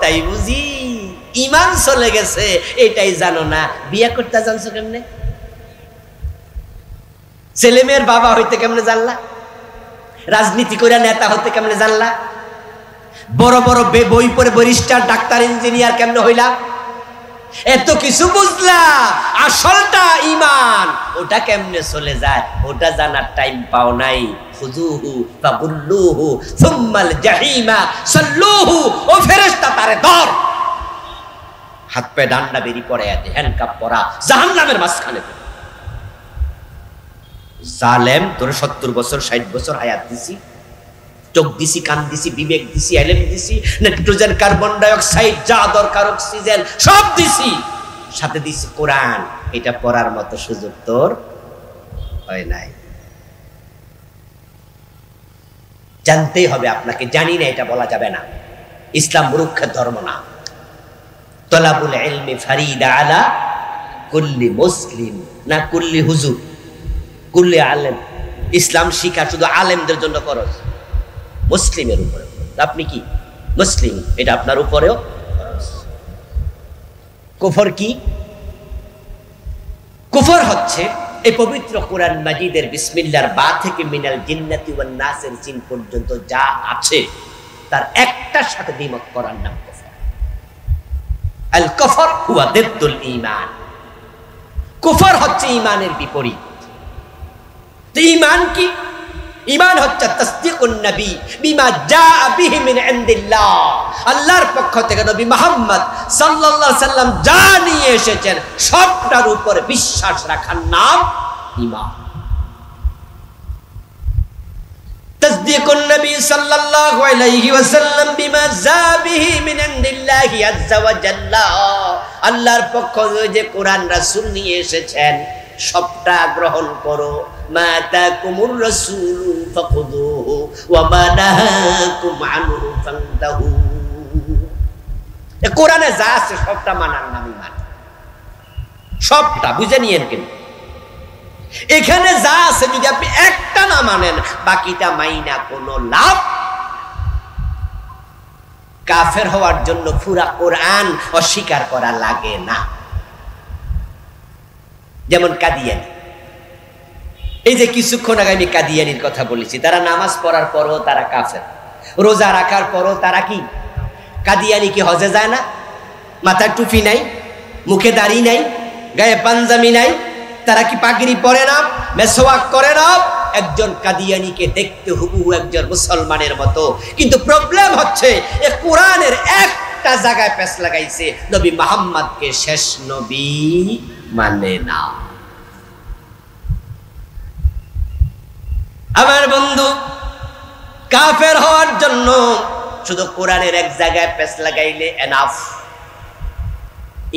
তাই বুঝি ঈমান চলে গেছে, এটাই জানো না। বিয়ে করতে জানছো কেমনে? ছেলে মেয়ের বাবা হইতে কেমনে জানলা? রাজনীতি করে নেতা হতে কেমনে জানলা? বড় বড় বই পড়ে ব্যারিস্টার ডাক্তার ইঞ্জিনিয়ার কেমনে হইলা? এত কিছু বুঝলা, আসলটা ইমান ওটা কেমনে চলে যায় ওটা জানার টাইম পাও নাই। খুযুহু ফাগুল্লুহু সুম্মাল জাহিমা সাল্লুহু। ও ফেরেশতা তারে ধর, হাত পা ডান্ডা বেরি পড়ে আছে, হ্যান্ডকাপ পরা, জাহান্নামের মাঝখানে। জালেম, তোরে 70 বছর 60 বছর হায়াত দিছি, চোখ দিছি, কান দিছি, বিবেক দিছি, এলেম দিছি, নাইট্রোজেন, কার্বন ডাই অক্সাইড, যা দরকার অক্সিজেন সব দিছি, সাথে দিছি কোরআন। এটা পড়ার মতো সুযোগ তোর হয় নাই। জানতেই হবে আপনাকে, জানি না এটা বলা যাবে না। ইসলাম মূর্খের ধর্ম না। তলাবুল ইলমি ফারিদা আলা কুল্লি মুসলিম, না কুল্লি হুজুর, কুল্লি আলেম। ইসলাম শিক্ষা শুধু আলেমদের জন্য ফরজ, মুসলিমের উপরে। আপনি কি মুসলিম, এটা আপনার উপরেও। কুফর কি? কুফর হচ্ছে এই পবিত্র কোরআন মাজিদের বিসমিল্লাহর বা থেকে মিনাল জিন্নাতি ওয়ান নাসের জিন পর্যন্ত যা আছে তার একটার সাথে দ্বিমত করার নাম কুফর। আল কুফর হুয়া দিদ্দুল ঈমান। কুফর হচ্ছে ঈমানের বিপরীত। তো ঈমান কি? ঈমান হচ্ছে তাসদীকুন নবী বিমা জাআ বিহি মিন ইনদিল্লাহ। আল্লাহর পক্ষ থেকে নবী মুহাম্মদ সাল্লাল্লাহু আলাইহি সাল্লাম যা নিয়ে এসেছেন সবটার উপর বিশ্বাস রাখার নাম ঈমান। তাসদীকুন নবী সাল্লাল্লাহু আলাইহি ওয়াসাল্লাম বিমা জাআ বিহি মিন ইনদিল্লাহি আযজা ওয়া জাল্লা। আল্লাহর পক্ষ থেকে যে কোরআন রাসূল নিয়ে এসেছেন সবটা গ্রহণ করো। মা তাকুমুর রাসূলু ফাখুযুহু ওয়া মা নাহাকুম আনহু ফান্তাহু। কোরআনে যা আছে সবটা মানার নাম ঈমান। সবটা বুঝে নিয়েন। কিন্তু এখানে যা আছে যদি আপনি একটা না মানেন, বাকিটা মাইনা কোনো লাভ। কাফের হওয়ার জন্য পুরা কোরআন অস্বীকার করা লাগে না। যেমন কাদিয়ানি, এই যে কিছুক্ষণ আগে আমি কাদিয়ানির কথা বলেছি, তারা নামাজ পড়ার পরও তারা কাফের, রোজা রাখার পরও তারা কি কাদিয়ানি। কি হজে যায় না? মাথার টুপি নাই, মুখে দাড়ি নাই, গায়ে পাঞ্জাবি নাই, তারা কি পাগড়ি পরে না, মেসওয়াক করে না? একজন কাদিয়ানিকে দেখতে হুবহু একজন মুসলমানের মতো। কিন্তু প্রবলেম হচ্ছে এ কোরআনের একটা জায়গায় পেশ লাগাইছে, নবী মুহাম্মদকে শেষ নবী মানে না। আমার বন্ধু, কাফের হওয়ার জন্য শুধু কোরআনের এক জায়গায় পেশ লাগাইলে এনাফ।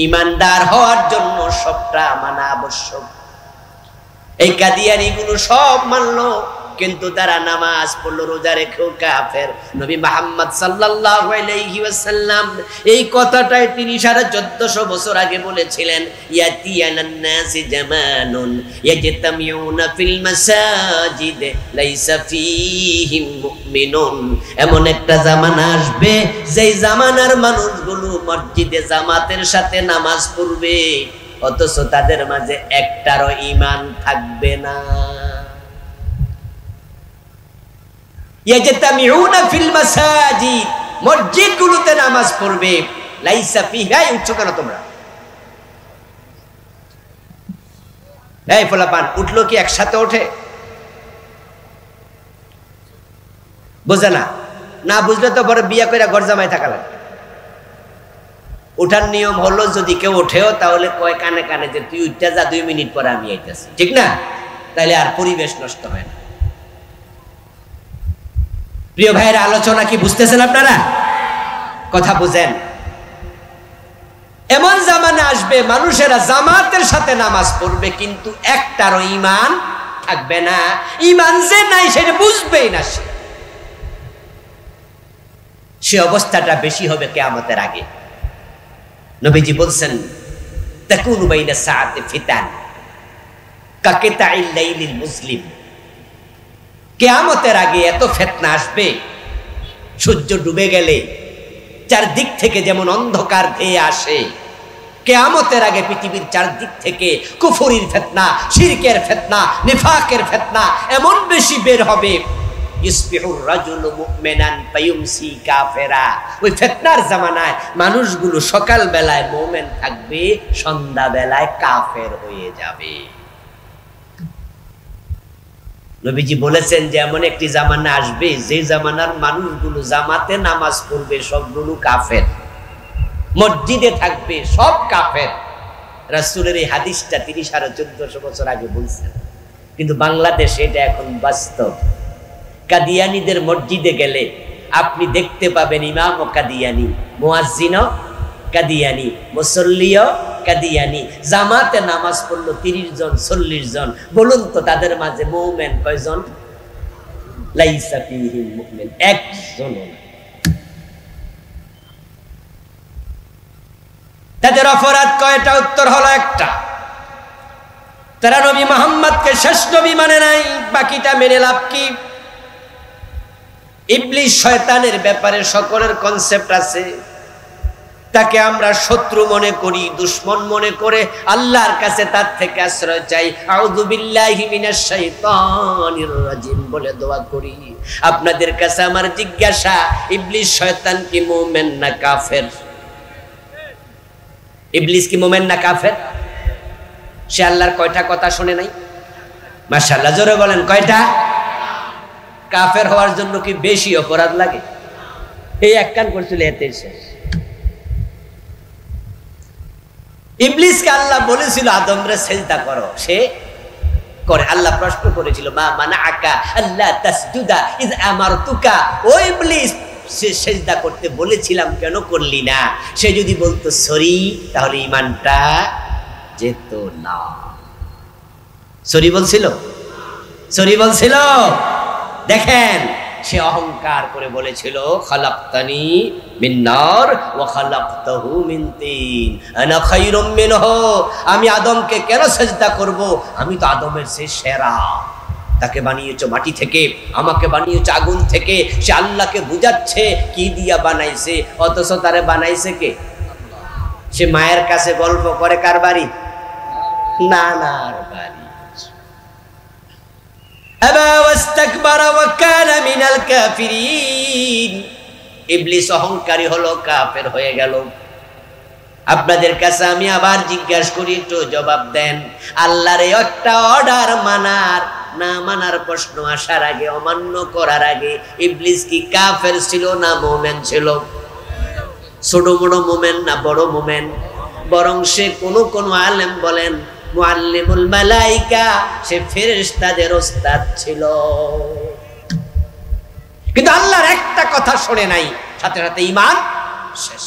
ইমানদার হওয়ার জন্য সবটা মানা আবশ্যক। এই কাদিয়ানি গুলো সব মানলো, কিন্তু তারা নামাজ পড়লো, রোজা রেখেও কাফের। নবী মুহাম্মদ সাল্লাল্লাহু আলাইহি ওয়াসাল্লাম এই কথাটাই তিনি 1450 বছর আগে বলেছিলেন। ইয়াতিয়ানান নাসি জামানুন ইয়াজতামিউনা ফিল মাসাজিদ লাইসা ফীহিম মুমিনুন। এমন একটা জামানা আসবে যেই জামানার মানুষগুলো মসজিদে জামাতের সাথে নামাজ পড়বে, অথচ তাদের মাঝে একটারও ঈমান থাকবে না। ইয়াজতামিউনা ফিল মাসাজিদ, মসজিদগুলোতে নামাজ পড়বে, লাইসা ফিহা। উঠছো কেন তোমরা? এই ফলাপান উঠলো কি একসাথে ওঠে? বোঝে না, না বুঝলে তো বড় বিয়া করে ঘর জামাই থাকা লাগে। ওঠার নিয়ম হলো যদি কেউ ওঠেও তাহলে কয় কানে কানে যে তুই উঠতে যা, 2 মিনিট পরে আমি আইতাছি, ঠিক না? তাহলে আর পরিবেশ নষ্ট হয় না। প্রিয় ভাইয়ের আলোচনা কি বুঝতেছেন আপনারা? কথা বুঝেন। এমন জামানা আসবে মানুষেরা জামাতের সাথে নামাজ পড়বে, কিন্তু একটারও ঈমান থাকবে না। ঈমান যে নাই সেটা বুঝবেই না। সে অবস্থাটা বেশি হবে কিয়ামতের আগে। নবীজি বলছেন, তাকুনু বাইনা সাআতি ফিতান কাকিতাইল লাইলিল মুসলিম। কিয়ামতের আগে এত ফিতনা আসবে, সূর্য ডুবে গেলে চারদিক থেকে যেমন অন্ধকার ধেয়ে আসে, কিয়ামতের আগে পৃথিবীর চারদিক থেকে কুফরির ফিতনা, শিরকের ফিতনা, নিফাকের ফিতনা এমন বেশি বের হবে, ইসবিহুর রাজুলু মুমিনান ফায়ুমসি কাফিরা। ওই ফিতনার জামানায় মানুষগুলো সকাল বেলায় মুমিন থাকবে, সন্ধ্যা বেলায় কাফের হয়ে যাবে। নবীজি বলেছেন যে এমন একটি জামানা আসবে যে জামানার মানুষগুলো জামাতে নামাজ পড়বে সবগুলো কাফের, মসজিদে থাকবে সব কাফের। রাসূলের এই হাদিসটা তিনি 1450 বছর আগে বলছেন, কিন্তু বাংলাদেশে এটা এখন বাস্তব। কাদিয়ানীদের মসজিদে গেলে আপনি দেখতে পাবেন ইমামও কাদিয়ানী, মুয়াজ্জিনও কাদিয়ানী, মুসল্লিও কাদিয়ানী। জামাতে নামাজ পড়লো 30 জন 40 জন। বলুন তো তাদের মাঝে মুমিন কয়জন? লাইসা ফীহিম মুমিন, একজনও না। তাদের অপরাধ কয়টা? উত্তর হলো একটা, তারা নবী মুহাম্মদকে শেষ নবী মানে নাই। বাকিটা মেনে লাভ কি? ইবলিস শয়তানের ব্যাপারে সকলের কনসেপ্ট আছে, তাকে আমরা শত্রু মনে করি, দুশমন মনে করে আল্লাহর কাছে তার থেকে আশ্রয় চাই, আউযু বিল্লাহি মিনাশ শাইতানির রাজিম বলে দোয়া করি। আপনাদের কাছে আমার জিজ্ঞাসা, ইবলিস শয়তান কি মুমিন না কাফের? ইবলিস কি মুমিন না কাফের? সে আল্লাহর কয়টা কথা শুনে নাই? মাশাআল্লাহ, জোরে বলেন কয়টা? কাফের হওয়ার জন্য কি বেশি অপরাধ লাগে? এই এক কান করছিল এতে শেষ। ইবলিসকে আল্লাহ বলেছিল আদমরে সিজদা করো, সে করে। আল্লাহ প্রশ্ন করেছিল মা মানাআকা আল্লা তাসজুদা ইয আমারতুকা, ও ইবলিস সে সিজদা করতে বলেছিলাম কেন করলি না? সে যদি বলতো সরি তাহলে ঈমানটা যেত না। সরি বলছিল? সরি বলছিল? দেখেন, সে অহংকার করে বলেছিল খালাকতানি মিন নার ওয়া খালাকতাহু মিন তিন আনা খায়রুম মিনহু। আমি আদমকে কেন সিজদা করব? আমি তো আদমের চেয়ে সেরা। তাকে বানিয়েছো মাটি থেকে, আমাকে বানিয়েছো আগুন থেকে। সে আল্লাহকে বুঝাচ্ছে কি দিয়া বানাইছে, অথচ তারে বানাইছে কে? সে মায়ের কাছে গল্প করে কার বাড়ি? নানার বাড়ি। আবা ওয়াস্তাকবারা ওয়া কানা মিনাল কাফিরিন। ইবলিস অহংকারী হলো, কাফের হয়ে গেল। আপনাদের কাছে আমি আবার জিজ্ঞাসা করি, একটু জবাব দেন। আল্লাহর একটা অর্ডার মানার না মানার প্রশ্ন আসার আগে, অমান্য করার আগে ইবলিস কি কাফের ছিল না মুমিন ছিল? ছোট বড় মুমিন না বড় মুমিন? বরং সে কোন আলেম বলেন মুআল্লিমুল মালাইকা, সে ফেরেশতাদের ওস্তাদ ছিল। কিন্তু আল্লাহর একটা কথা শুনে নাই, সাথে সাথে ঈমান শেষ।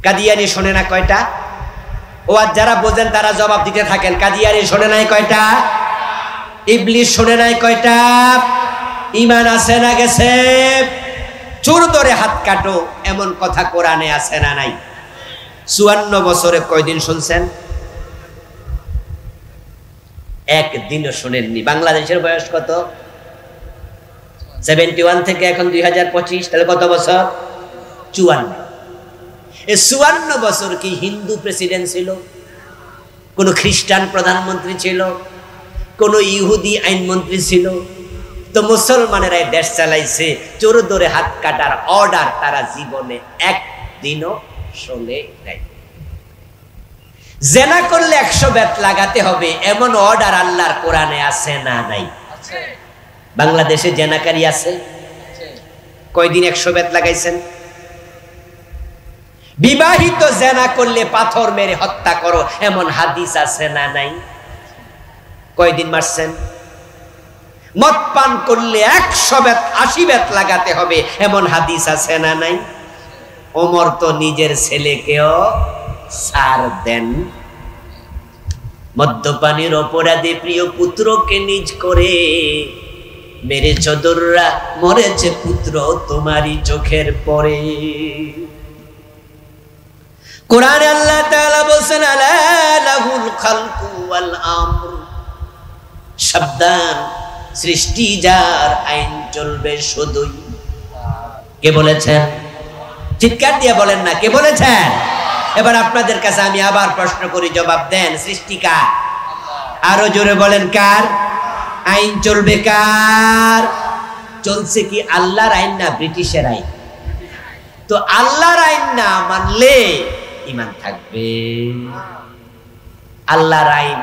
কাদিয়ানি শোনে না কয়টা? ও আজ যারা বোঝেন তারা জবাব দিতে থাকেন। কাদিয়ানি শোনে নাই কয়টা? ইবলিস শোনে নাই কয়টা? ঈমান আছে না গেছে? চোর ধরে হাত কাটো এমন কথা কোরআনে আছে না নাই? 54 বছরে কয়দিন শুনছেন? একদিনও শুনেননি। বাংলাদেশের বয়স কত? 71 থেকে এখন 2025, তাহলে কত বছর? 54। এই 54 বছর কি হিন্দু প্রেসিডেন্ট ছিল? কোন খ্রিস্টান প্রধানমন্ত্রী ছিল? কোন ইহুদি আইনমন্ত্রী ছিল? তো মুসলমানেরা দেশ চালাইছে। চোর ধরে হাত কাটার অর্ডার তারা জীবনে একদিনও শোনে নাই। জেনা করলে 100 বেত লাগাতে হবে এমন অর্ডার আল্লাহর কোরআনে আছে না নাই? বাংলাদেশে জেনাকারী আছে? কয়দিন 100 বেত লাগাইছেন? বিবাহিত জেনা করলে পাথর মেরে হত্যা করো এমন হাদিস আছে না নাই? কয়দিন মারছেন? মদ পান করলে 100 বেত 80 বেত লাগাতে হবে এমন হাদিস আছে না নাই? ওমর তো নিজের ছেলেকেও ছাড় দেন। মদ্যপানের অপরাধে প্রিয় পুত্রকে নিজ করে মেরেছ দোররা, মরেছে পুত্র তোমারই চোখের পরে। কোরআনে আল্লাহ তাআলা বলেন আলা লাহুল খালকু ওয়াল আমর, সাবধান সৃষ্টি যার, আইন চলবে শুধুই। কে বলেছেন? চিৎকার দিয়ে বলেন না, কে বলেছেন? এবার আপনাদের কাছে আমি আবার প্রশ্ন করি, জবাব দেন। সৃষ্টি কার? আরো জোরে বলেন কার? আইন চলবে কার? চলছে কি আল্লাহর আইন না ব্রিটিশের আইন? তো আল্লাহর আইন না মানলে ঈমান থাকবে? আল্লাহর আইন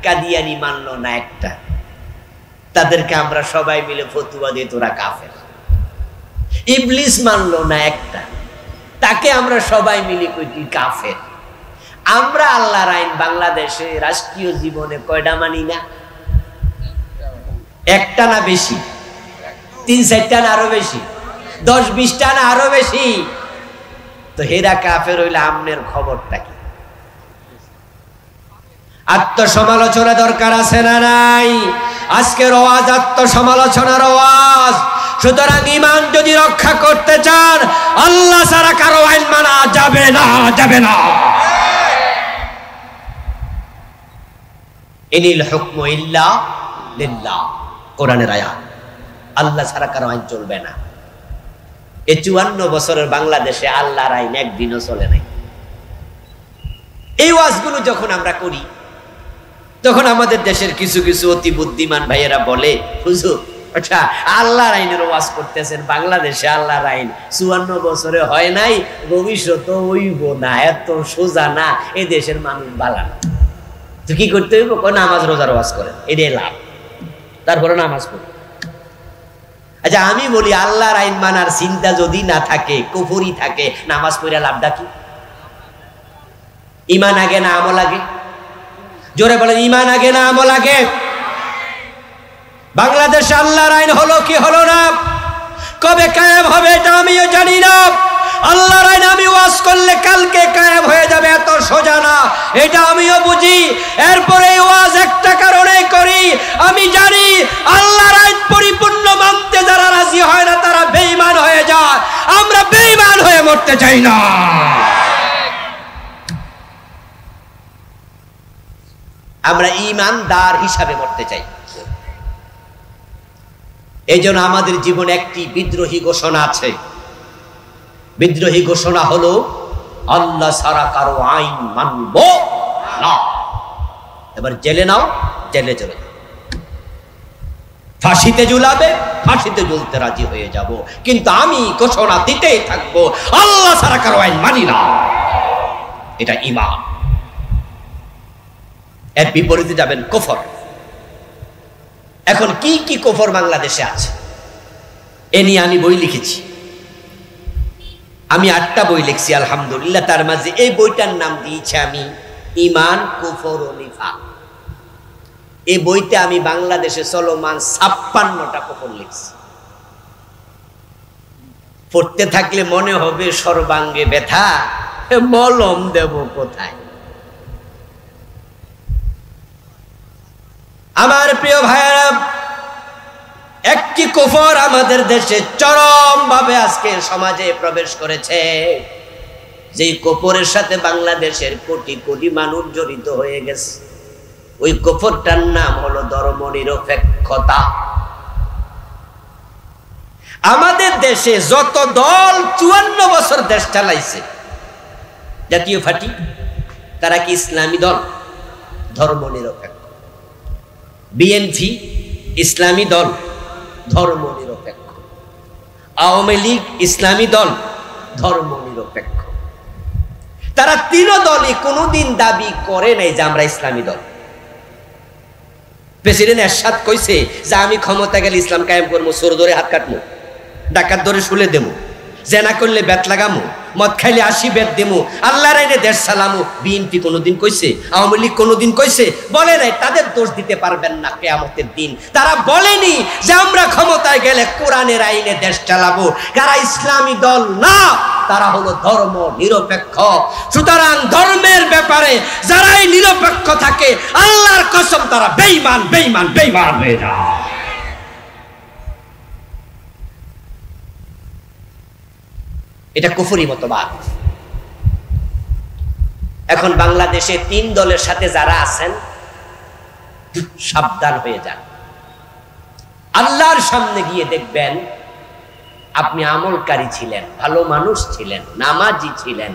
কাদিয়ানি মানলো না একটা, তাদেরকে আমরা সবাই মিলে ফতুয়া দিয়ে তোরা কাফের। ইবলিস মানলো না একটা, তাকে আমরা সবাই মিলে কই তুই কাফের। আমরা আল্লাহর আইন বাংলাদেশে রাষ্ট্রীয় জীবনে কয়টা মানি না? একটা না বেশি? 3-4টা না আরো বেশি? 10-20টা না আরো বেশি? তো হেরা কাফের হইলে আমনের খবরটা কি? আত্মসমালোচনা দরকার আছে না নাই? আজকের ওয়াজ আত্মসমালোচনার ওয়াজ। সুতরাং ঈমান যদি রক্ষা করতে চান, আল্লাহ ছাড়া কারো আইন মানা যাবে না, যাবে না। ইনিল হুকমু ইল্লা লিল্লাহ, কোরআনের আয়াত। আল্লাহ ছাড়া কারো আইন চলবে না। এই 54 বছরের বাংলাদেশে আল্লাহর আইন একদিনও চলে নাই। এই ওয়াজগুলো যখন আমরা করি, তখন আমাদের দেশের কিছু কিছু অতি বুদ্ধিমান ভাইয়েরা বলে, হুজুর আচ্ছা আল্লাহর আইনের ওয়াজ করতেছেন, বাংলাদেশে আল্লাহর আইন 54 বছরে হয় নাই, ভবিষ্যৎ হইব না, এত সোজা না, এই দেশের মানুষ বালা না, তো কি করতে হইব? নামাজ রোজার ওয়াজ করেন, এটাই লাভ, তারপরে নামাজ পড়ি। আচ্ছা আমি বলি, আল্লাহর আইন মানার চিন্তা যদি না থাকে, কুফরি থাকে, নামাজ পড়ে লাভটা কি? ঈমান আগে না আমল আগে? জোরে বলেন, ঈমান আগে না আমল আগে? বাংলাদেশে আল্লাহর আইন হলো কি হলো না, কবে কায়েম হবে এটা আমিও জানি না। আল্লাহর আইন আমি ওয়াজ করলে কালকে কায়েম হয়ে যাবে এত সোজা না, এটা আমিও বুঝি। এরপরে এই ওয়াজ একটা কারণেই করি, আমি জানি আল্লাহর আইন পরিপূর্ণ মানতে যারা রাজি হয় না তারা বেঈমান হয়ে যায়। আমরা বেঈমান হয়ে মরতে চাই না। আমরা ঈমানদার হিসাবে মরতে চাই। এই জন্য আমাদের জীবনে একটি বিদ্রোহী ঘোষণা আছে। বিদ্রোহী ঘোষণা হলো, আল্লাহ ছাড়া কারো আইন মানব না। এবার জেলে নাও, জেলে চলে যাও। ফাঁসিতে ঝুলাবে, ফাঁসিতে ঝুলতে রাজি হয়ে যাব, কিন্তু আমি ঘোষণা দিতেই থাকবো, আল্লাহ ছাড়া কারো আইন মানি না। এটা ঈমান। এর বিপরীতে যাবেন কুফর। এখন কি কি কুফর বাংলাদেশে আছে এ নিয়ে আমি বই লিখেছি। আমি 8টা বই লিখছি আলহামদুলিল্লাহ। তার মাঝে এই বইটার নাম দিয়েছি আমি ঈমান, কুফর ও নিফাক। এই বইতে আমি বাংলাদেশে চলমান 56টা কুফর লিখছি। পড়তে থাকলে মনে হবে সর্বাঙ্গে ব্যথা, মলম দেব কোথায়? আমার প্রিয় ভাইয়েরা, একটি কুফর আমাদের দেশে চরম ভাবে আজকে সমাজে প্রবেশ করেছে, যেই কুফরের সাথে বাংলাদেশের কোটি কোটি মানুষ জড়িত হয়ে গেছে। ওই কুফরটার নাম হলো ধর্মনিরপেক্ষতা। আমাদের দেশে যত দল 54 বছর দেশ চালাইছে, জাতীয় পার্টি, তারা কি ইসলামী দল? ধর্মনিরপেক্ষ। বিএনপি ইসলামী দল, ধর্মনিরপেক্ষ। আওয়ামী লীগ ইসলামী দল, ধর্মনিরপেক্ষ। তারা 3 দলই কোনোদিন দাবি করে নাই যে আমরা ইসলামী দল। প্রেসিডেন্ট এরশাদ কইছে যে আমি ক্ষমতা গেলে ইসলাম কায়েম করবো, চোর ধরে হাত কাটবো, ডাকাত ধরে শুলে দেবো, জেনা করলে বেত লাগামো, মদ খাইলে 80 বেত দেবো, আল্লাহর আইনে দেশ চালামো। বিএনপি কোনোদিন কইছে? আওয়ামী লীগ কোনোদিন কইছে? বলে নাই। তাদের দোষ দিতে পারবেন না কিয়ামতের দিন। তারা বলেনি যে আমরা ক্ষমতায় গেলে কোরআনের আইনে দেশ চালাবো। কারা ইসলামী দল না, তারা হলো ধর্ম নিরপেক্ষ। সুতরাং ধর্মের ব্যাপারে যারাই নিরপেক্ষ থাকে, আল্লাহর কসম তারা বেঈমান, বেঈমান, বেঈমান হয়ে যায়। এটা কুফরি মতবাদ। এখন বাংলাদেশে 3 দলের সাথে যারা আছেন, সাবধান হয়ে যান। আল্লাহর সামনে গিয়ে দেখবেন আপনি আমলকারী ছিলেন, ভালো মানুষ ছিলেন, নামাজি ছিলেন,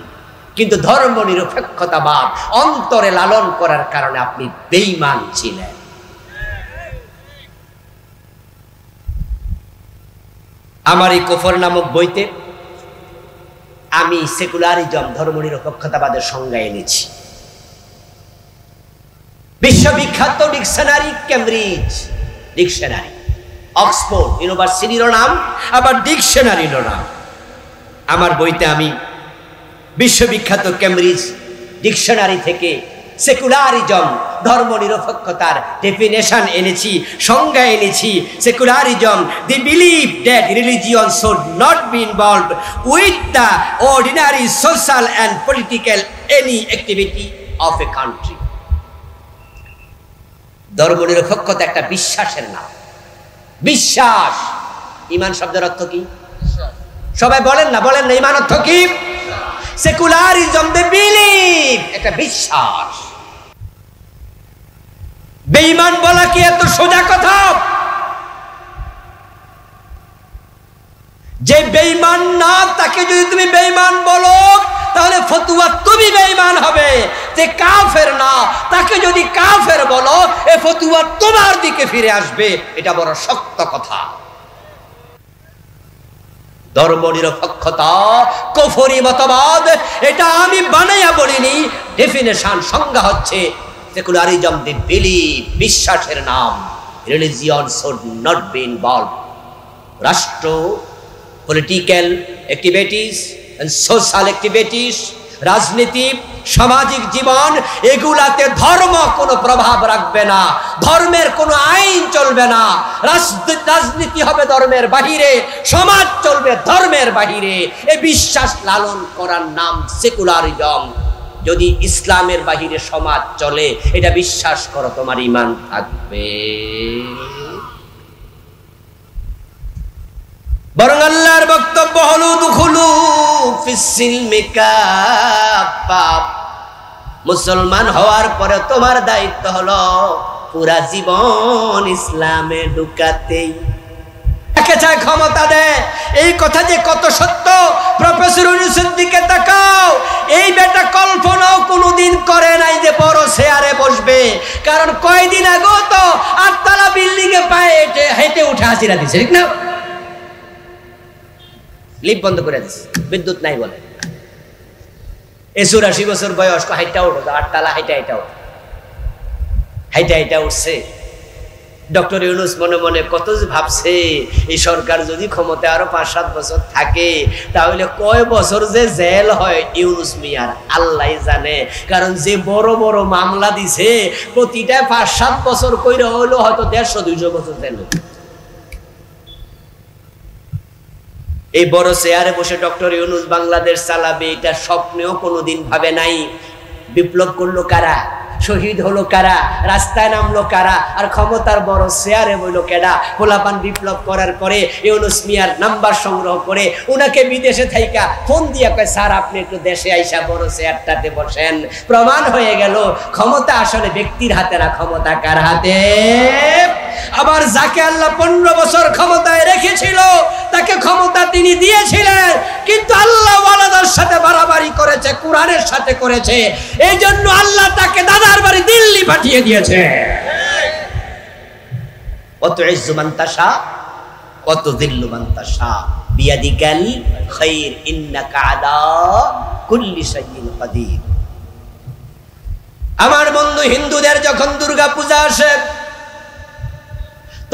কিন্তু ধর্ম নিরপেক্ষতাবাদ অন্তরে লালন করার কারণে আপনি বেঈমান ছিলেন। আমার এই কুফর নামক বইতে আমি সেকুলারিজম ধর্মনিরপেক্ষতাবাদের সংজ্ঞা এনেছি। বিশ্ববিখ্যাত ডিকশনারি, কেমব্রিজ ডিকশনারি, অক্সফোর্ড ইউনিভার্সিটিরও নাম, আবার ডিকশনারিরও নাম। আমার বইতে আমি বিশ্ববিখ্যাত কেমব্রিজ ডিকশনারি থেকে সেকুলারিজম ধর্মনিরপেক্ষতার ডেফিনেশন এনেছি, সংজ্ঞা এনেছি। Secularism, the belief that religion should not be involved with the ordinary social and political any activity of a country. ধর্মনিরপেক্ষতা একটা বিশ্বাসের নাম। বিশ্বাস। ঈমান শব্দের অর্থ কি? সবাই বলেন না, বলেন না, ঈমান অর্থ কি? সেকুলারিজম, দে বিলিভ, একটা বিশ্বাস। বেঈমান বলা কি এত সোজা কথা? যে বেঈমান না তাকে যদি তুমি বেঈমান বলো তাহলে ফতুয়া তুমি বেঈমান হবে। যে কাফের না তাকে যদি কাফের বলো এ ফতুয়া তোমার দিকে ফিরে আসবে। এটা বড় শক্ত কথা। ধর্মনিরপেক্ষতা কুফরি মতবাদ, এটা আমি বানাইয়া বলিনি। ডেফিনেশন, সংজ্ঞা হচ্ছে সেকুলারিজম, দি বিলিভ, বিশ্বাসের নাম। Religion should not be involved. রাষ্ট্র, political activities and social activities, রাজনীতি, সামাজিক জীবন, এগুলাতে ধর্ম কোনো প্রভাব রাখবে না। ধর্মের কোনো আইন চলবে না। রাজনীতি হবে ধর্মের বাহিরে, সমাজ চলবে ধর্মের বাহিরে। এই বিশ্বাস লালন করার নাম সেকুলারিজম। যদি ইসলামের বাহিরে সমাজ চলে, এটা বিশ্বাস করো, তোমার ঈমান থাকবে। বরং আল্লাহর বক্তব্য হলো দুখুলু ফিস-সিলমি কাফা। মুসলমান হওয়ার পরে তোমার দায়িত্ব হলো পুরা জীবন ইসলামে ঢুকাতেই। একে চায় ক্ষমতা দেয়, এই কথা যে কত সত্য। প্রফেসর ইউনূসের দিকে তাকাও, এই বেটা কল্পনাও কোনোদিন করে নাই যে বড় চেয়ারে বসবে। কারণ কয়দিন আগেও তো 8 তলা বিল্ডিং এ পায়ে হেঁটে উঠে হাজিরা দিছে, ঠিক না? লিফট বন্ধ করে দিছে, বিদ্যুৎ নাই বলে। 84 বছর বয়স, হাইটা উঠো, 8 তলা হাইটা উঠছে। ডক্টর ইউনূস মনে মনে কত ভাবছে, এই সরকার যদি ক্ষমতায় আরো 5-7 বছর থাকে তাহলে কয় বছর যে জেল হয় ইউনূস মিয়ার আল্লাহ জানে। কারণ যে বড় বড় মামলা দিছে প্রতিটা 5-7 বছর কইরা হইলো হয়তো 150-200 বছর জেল। এই বড় চেয়ারে বসে ডক্টর ইউনূস বাংলাদেশ চালাবে, এটা স্বপ্নেও কোনোদিন ভাবে নাই। বিপ্লব করলো কারা? শহীদ হলো কারা? রাস্তায় নামলো কারা? আর ক্ষমতার বড় চেয়ারে বইল কেডা? পোলাপান বিপ্লব করার পরে ইউনূস মিয়ার নাম্বার সংগ্রহ করে উনাকে বিদেশে থাইকা ফোন দিয়া কয়, স্যার আপনি একটু দেশে আইসা বড় চেয়ারটাতে বসেন। প্রমাণ হয়ে গেল ক্ষমতা আসলে ব্যক্তির হাতে না, ক্ষমতা কার হাতে? আবার যাকে আল্লাহ 15 বছর ক্ষমতায় রেখেছিল তাকে ক্ষমতা তিনি দিয়েছিলেন, কিন্তু আল্লাহ ওয়ালাদের সাথে বাড়াবাড়ি করেছে, কোরআনের সাথে করেছে। এই জন্য আল্লাহ তাকে দাদার বাড়ি দিল্লি পাঠিয়ে দিয়েছে। কত ইজ্জু মান তাশা কত যিল্লু মান তাশা বিয়াদিকাল খায়র ইন্নাকা আলা কুল্লি শাইইন কাদির। আমার বন্ধু, হিন্দুদের যখন দুর্গা পূজা আসে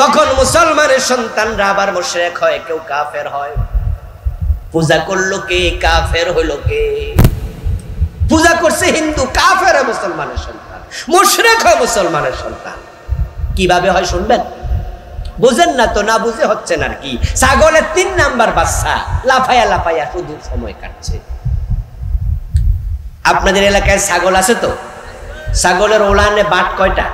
তখন মুসলমানের সন্তানরা আবার মুশরিক হয়, কেউ কাফের হয়। পূজা করলো কে? কাফের হইল কে? পূজা করছে হিন্দু, কাফের মুসলমানের সন্তান, মুশরিক হয় মুসলমানের সন্তান। কিভাবে হয় শুনবেন? বুঝেন না তো, না বুঝে হচ্ছেন আর কি। ছাগলের 3 নাম্বার বাচ্চা লাফাইয়া শুধু সময় কাটছে। আপনাদের এলাকায় ছাগল আছে তো? ছাগলের ওলানে বাট কয়টা?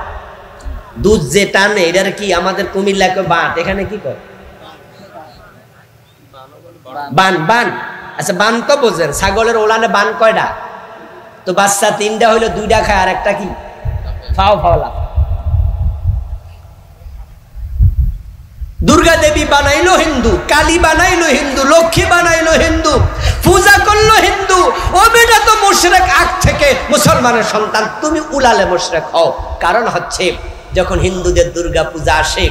দুধ যে টানে এটার কি আমাদের কুমিল্লায় কয় বাট, এখানে কি কয়? বান। আচ্ছা বান তো বোঝেন। ছাগলের ওলানে বান কয়টা? তো বাচ্চা 3টা হইলো, 2টা খায় আর একটা কি ফাওলা। দুর্গা দেবী বানাইলো হিন্দু, কালী বানাইলো হিন্দু, লক্ষ্মী বানাইলো হিন্দু, পূজা করলো হিন্দু। ও বেটা তো মুশরিক আগ থেকে, মুসলমানের সন্তান তুমি উলালে মুশরিক হও। কারণ হচ্ছে যখন হিন্দুদের দুর্গা পূজা আসে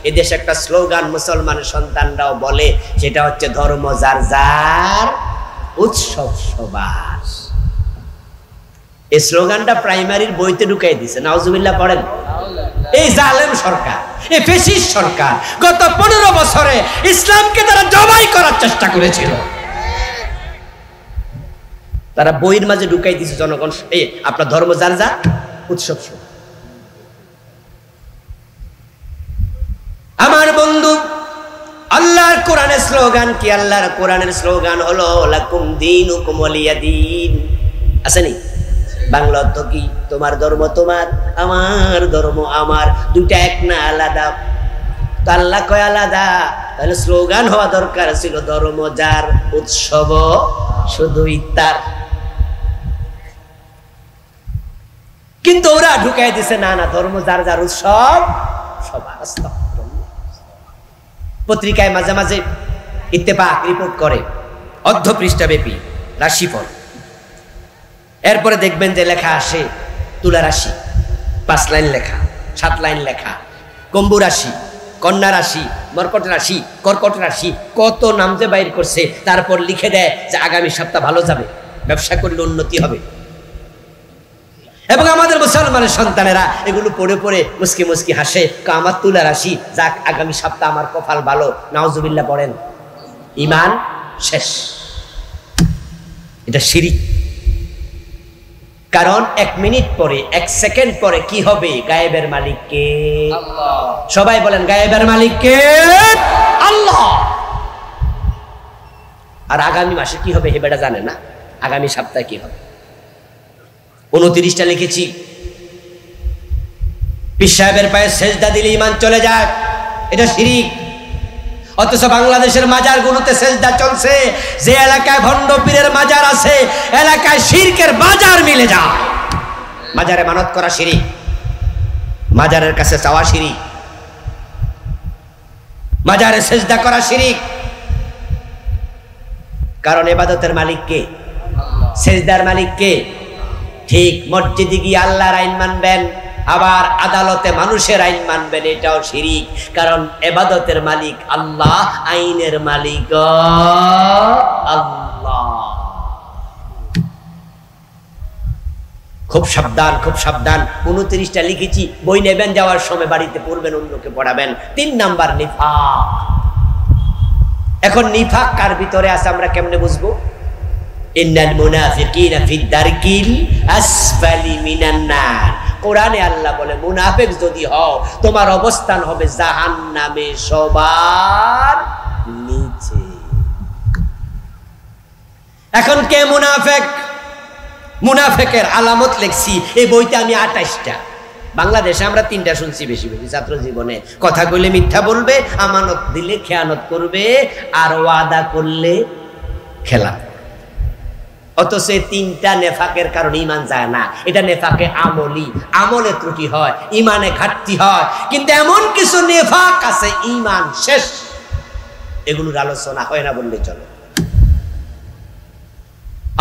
এদেশে একটা স্লোগান মুসলমানের সন্তানরাও বলে, সেটা হচ্ছে ধর্ম যার যার, উৎসব সবার। এই স্লোগানটা প্রাইমারির বইতে ঢুকাই দিছে, নাউজুবিল্লাহ পড়েন। এই জালেম সরকার, এই ফ্যাসিস্ট সরকার গত 15 বছরে ইসলামকে তারা জবাই করার চেষ্টা করেছিল, তারা বইয়ের মাঝে ঢুকাই দিছে জনগণ এই আপনার ধর্ম যার যার, উৎসব সবার। আমার বন্ধু, আল্লাহর কোরআনের স্লোগান কি? আল্লাহর কোরআনের স্লোগান হলো লাকুম দীনুকুম ওয়ালিয়া দীন। আসেনি? বাংলা অর্থ কি? তোমার ধর্ম তোমার, আমার ধর্ম আমার, দুইটা এক না, আলাদা। তো আল্লাহ কয় আলাদা, তাহলে স্লোগান হওয়া দরকার ছিল ধর্ম যার, উৎসব শুধুই তার। কিন্তু ওরা ঢুকাই দিছে না না, ধর্ম যার যার, উৎসব সবার। পত্রিকায় মাঝে মাঝে ইত্তেফাক রিপোর্ট করে অর্ধপৃষ্ঠাব্যাপী রাশিফল, এরপরে দেখবেন যে লেখা আসে তুলা রাশি, 5 লাইন লেখা, 7 লাইন লেখা, কম্বু রাশি, কন্যা রাশি, মর্কট রাশি, কর্কট রাশি, কত নাম যে বাইর করছে। তারপর লিখে দেয় যে আগামী সপ্তাহ ভালো যাবে, ব্যবসা করলে উন্নতি হবে। এবং আমাদের মুসলমানের সন্তানেরা এগুলো পড়ে পড়ে মুস্কি মুস্কি হাসে, আমার তুলা রাশি, যাক আগামী সপ্তাহ আমার কপাল ভালো। নাউজুবিল্লাহ পড়েন, ঈমান শেষ। এটা শিরক। কারণ 1 মিনিট পরে, 1 সেকেন্ড পরে কি হবে? গায়েবের মালিক কে? আল্লাহ। সবাই বলেন, গায়েবের মালিক কে? আল্লাহ। আর আগামী মাসে কি হবে হেবেটা জানে না, আগামী সপ্তাহে কি হবে। 29টা লিখেছি, পীর সাহেবের পায়ে সেজদা দিলে ঈমান চলে যায়, এটা শিরক। অথচ বাংলাদেশের মাজারগুলোতে সেজদা চলছে। যে এলাকায় ভণ্ড পীরের মাজার আছে, এলাকায় শিরকের বাজার মিলে যায়। মাজারে মানত করা শিরক, মাজারের কাছে চাওয়া শিরক, মাজারে সেজদা করা শিরক। কারণ ইবাদতের মালিক কে? সেজদার মালিক কে? ঠিক মসজিদে গিয়ে আল্লাহর আইন মানবেন, আবার আদালতে মানুষের আইন মানবেন, এটাও শিরক। কারণ ইবাদতের মালিক আল্লাহ, আইনের মালিক আল্লাহ। খুব সাবধান, খুব সাবধান। 29টা লিখেছি, বই নেবেন, যাওয়ার সময় বাড়িতে পড়বেন, অন্যকে পড়াবেন। 3 নাম্বার নিফাক। এখন নিফাক কার ভিতরে আছে আমরা কেমনে বুঝবো? ইন্নাল মুনাফিকিনা ফি দারকিল আসফালি মিনান নার। কোরআনে আল্লাহ বলে, মুনাফিক যদি হও তোমার অবস্থান হবে জাহান্নামে সবার নিচে। এখন কে মুনাফিক? মুনাফিকের আলামত লিখছি এই বইতে আমি 28টা। বাংলাদেশে আমরা 3টা শুনছি বেশি বেশি ছাত্র জীবনে। কথা কইলে মিথ্যা বলবে, আমানত দিলে খেয়ানত করবে, আর ওয়াদা করলে খেলা। অথচ 3টা নেফাকের কারণে ঈমান যায় না। এটা নেফাকে আমলি, আমলে ত্রুটি হয়, ঈমানে ঘাটতি হয়। কিন্তু এমন কিছু নেফাক আছে ঈমান শেষ, এগুলোর আলোচনা হয় না বললে চলে।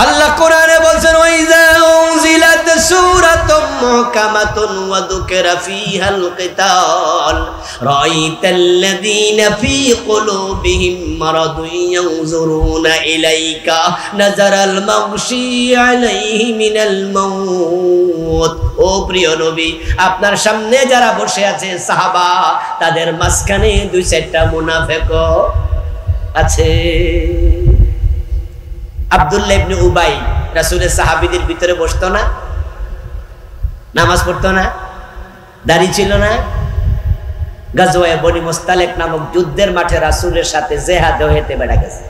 আল্লাহ কোরআনে বলছেন, ওয়াইজা উনজিলাত সূরাতুম মুহকামাতুন ওয়া যুকিরা ফীহাল কিতাল রাআইতাল্লাযীনা ফী কুলুবিহিম মারাদুন ইয়ানজুরুনা ইলাইকা নাযারাল মাগশী আলাইহি মিনাল মাউত। ও প্রিয় নবী, আপনার সামনে যারা বসে আছে সাহাবা, তাদের মাঝখানে 2-4টা মুনাফিক আছে। আব্দুল্লাহ ইবনে উবাই রাসূলের সাহাবীদের ভিতরে বসতো না, নামাজ পড়তো না, দাড়ি ছিল না। গাজওয়ায়ে বনি মুস্তালিক নামক যুদ্ধের মাঠে রাসূলের সাথে জিহাদে হেঁটে বেড়া গেছে।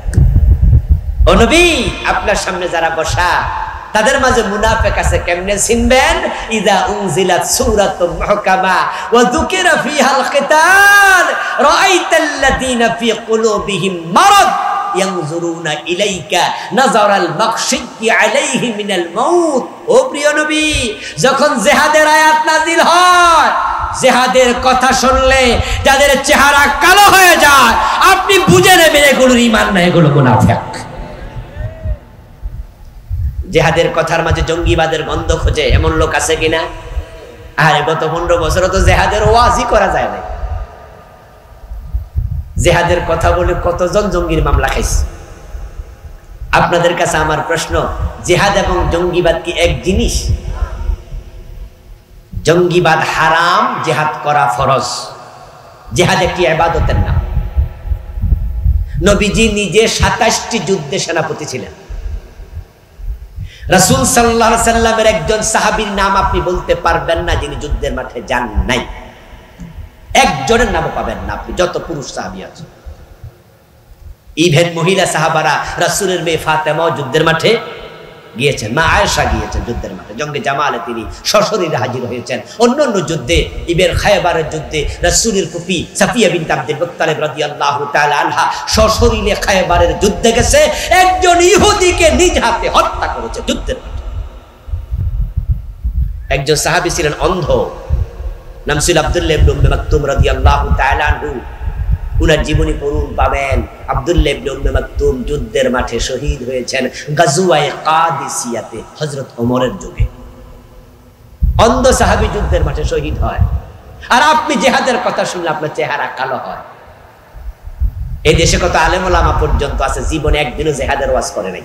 ও নবী, আপনার সামনে যারা বসা, তাদের মাঝে মুনাফিক আছে, কেমনে চিনবেন? ইযা উনজিলাত সূরাতুম মুহকামা ওয়া যুকিরা ফীহাল কিতাল রাআইতাল্লাযীনা ফী কুলুবিহিম মারাদ ইয়ানজুরুনা ইলাইকা নাযারাল মাগশী আলাইহি মিনাল মাউত। ও প্রিয় নবী, যখন জিহাদের আয়াত নাযিল হয়, জিহাদের কথা শুনলে যাদের চেহারা কালো হয়ে যায়, আপনি বুঝে নেবেন এগুলোর ঈমান নাই, এগুলো মুনাফিক। জিহাদের কথার মাঝে জঙ্গিবাদের গন্ধ খোঁজে এমন লোক আছে কিনা? আরে গত 15 বছর তো জিহাদের ওয়াজই করা যায় না। জেহাদের কথা বলে কতজন জঙ্গির মামলা খাইছে। আপনাদের কাছে আমার প্রশ্ন, জেহাদ এবং জঙ্গিবাদ কি এক জিনিস? জঙ্গিবাদ হারাম, জেহাদ করা ফরজ। জেহাদ একটি ইবাদতের নাম। নবীজি নিজে 27টি যুদ্ধে সেনাপতি ছিলেন। রাসূল সাল্লাল্লাহু আলাইহি সাল্লামের একজন সাহাবীর নাম আপনি বলতে পারবেন না যিনি যুদ্ধের মাঠে যান নাই। একজনের নামও পাবেন না আপনি, যত পুরুষ সাহাবী আছে। ইভেন মহিলা সাহাবারা, রাসূলের মেয়ে ফাতেমাও যুদ্ধের মাঠে গিয়েছেন, মা আয়েশা গিয়েছেন যুদ্ধের মাঠে। জঙ্গে জামালে তিনি সশরীরে হাজির হয়েছেন। অন্যান্য যুদ্ধে, ইবের খায়বারের যুদ্ধে রাসূলের ফুফি সাফিয়া বিনত আব্দুল মুত্তালিব রাদিয়াল্লাহু তাআলা আনহা সশরীরে খায়বারের যুদ্ধে গেছে, একজন ইহুদিকে নিজ হাতে হত্যা করেছে যুদ্ধের মাঠে। একজন সাহাবী ছিলেন অন্ধ, নাম ছিল আব্দুল্লাহ ইবনে উম্মে মাকতুম রাদিয়াল্লাহু তাআলা আনহু। উনার জীবনী পড়ুন, পাবেন আব্দুল্লাহ ইবনে উম্মে মাকতুম যুদ্ধের মাঠে শহীদ হয়েছেন গাজওয়ায়ে কাদিসিয়াতে, হযরত ওমরের যুগে। অন্ধ সাহাবী যুদ্ধের মাঠে শহীদ হয়, আর আপনি জিহাদের কথা শুনলে আপনার চেহারা কালো হয়। এই দেশে কত আলেম ওলামা পর্যন্ত আছে জীবনে একদিনও জিহাদের ওয়াজ করে নাই।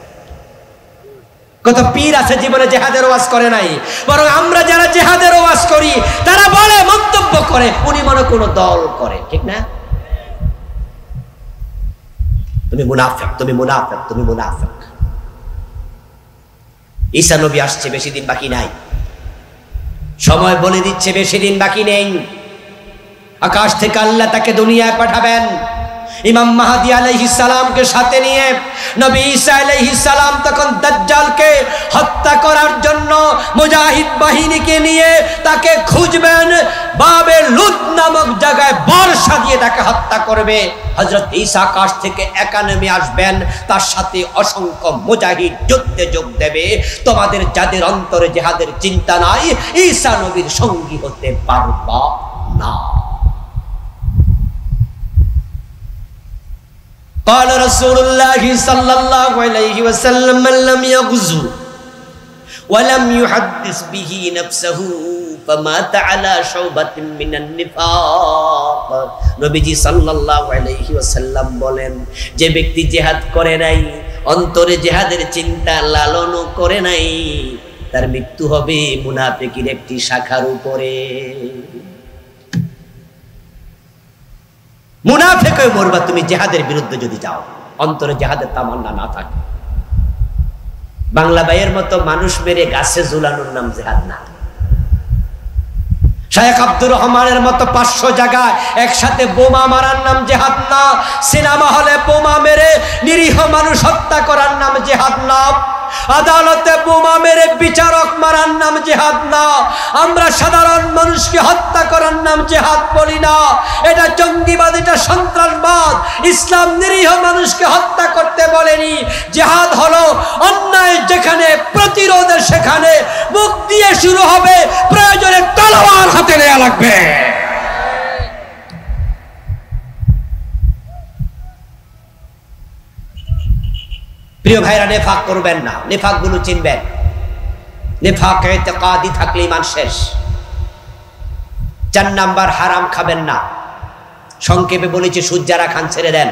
কত পীর আছে জীবনে জিহাদের ওয়াজ করে নাই। বরং আমরা যারা জিহাদের ওয়াজ করি তারা বলে, মন্তব্য করে, উনি মনে কোন দল করে, ঠিক না? তুমি মুনাফিক, তুমি মুনাফিক, তুমি মুনাফিক। ঈসা নবী আসছে, বেশি দিন বাকি নাই। সময় বলে দিচ্ছে বেশি দিন বাকি নেই। আকাশ থেকে আল্লাহ তাকে দুনিয়ায় পাঠাবেন। ইমাম মাহদী আলাইহিস সালামকে সাথে নিয়ে নবী ঈসা আলাইহিস সালাম তখন দাজ্জালকে হত্যা করার জন্য মুজাহিদ বাহিনীকে নিয়ে তাকে খুঁজবেন। বাবে লুত নামক জায়গায় বর্ষা দিয়ে তাকে হত্যা করবে। হযরত ঈসা আকাশ থেকে একা নেমে আসবেন, তার সাথে অসংখ্য মুজাহিদ যুদ্ধে যোগ দেবে। তোমাদের যাদের অন্তরে জিহাদের চিন্তা নাই, ঈসা নবীর সঙ্গী হতে পারবা না। قال رسول الله صلى الله عليه وسلم من لم يغزو ولم يحدث به نفسه فمات على شعبة من النفاق। নবীজি সাল্লাল্লাহু আলাইহি ওয়াসাল্লাম বলেন, যে ব্যক্তি জিহাদ করে নাই, অন্তরে জিহাদের চিন্তা লালন করে নাই, তার মৃত্যু হবে মুনাফিকের একটি শাখার উপরে। মুনাফিক হয়ে মরবা তুমি জিহাদের বিরুদ্ধে যদি যাও, অন্তরে জিহাদের তামান্না না থাকে। বাংলা ভাইয়ের মতো মানুষ মেরে গাছে ঝুলানোর নাম জিহাদ না। শায়েখ আব্দুর রহমানের মতো 500 জায়গায় একসাথে বোমা মারার নাম জিহাদ না। সিনেমা হলে বোমা মেরে নিরীহ মানুষ হত্যা করার নাম জিহাদ না। আদালতে বোমা মেরে বিচারক মারার নাম জিহাদ না। আমরা সাধারণ মানুষকে হত্যা করার নাম জিহাদ বলি না। এটা জঙ্গিবাদ, এটা সন্ত্রাসবাদ। ইসলাম নিরীহ মানুষকে হত্যা করতে বলেনি। জিহাদ হলো অন্যায় যেখানে প্রতিরোধের সেখানে মুখ দিয়ে শুরু হবে, প্রয়োজনে তলোয়ার হাতে নেওয়া লাগবে। প্রিয় ভাইরা, নেফাক করবেন না, নেফাক গুলো চিনবেন। নেফাক ইতিকাদি থাকলে ঈমান শেষ। 4 নাম্বার, হারাম খাবেন না। সংক্ষেপে বলেছি, সুদ যারা খান ছেড়ে দেন,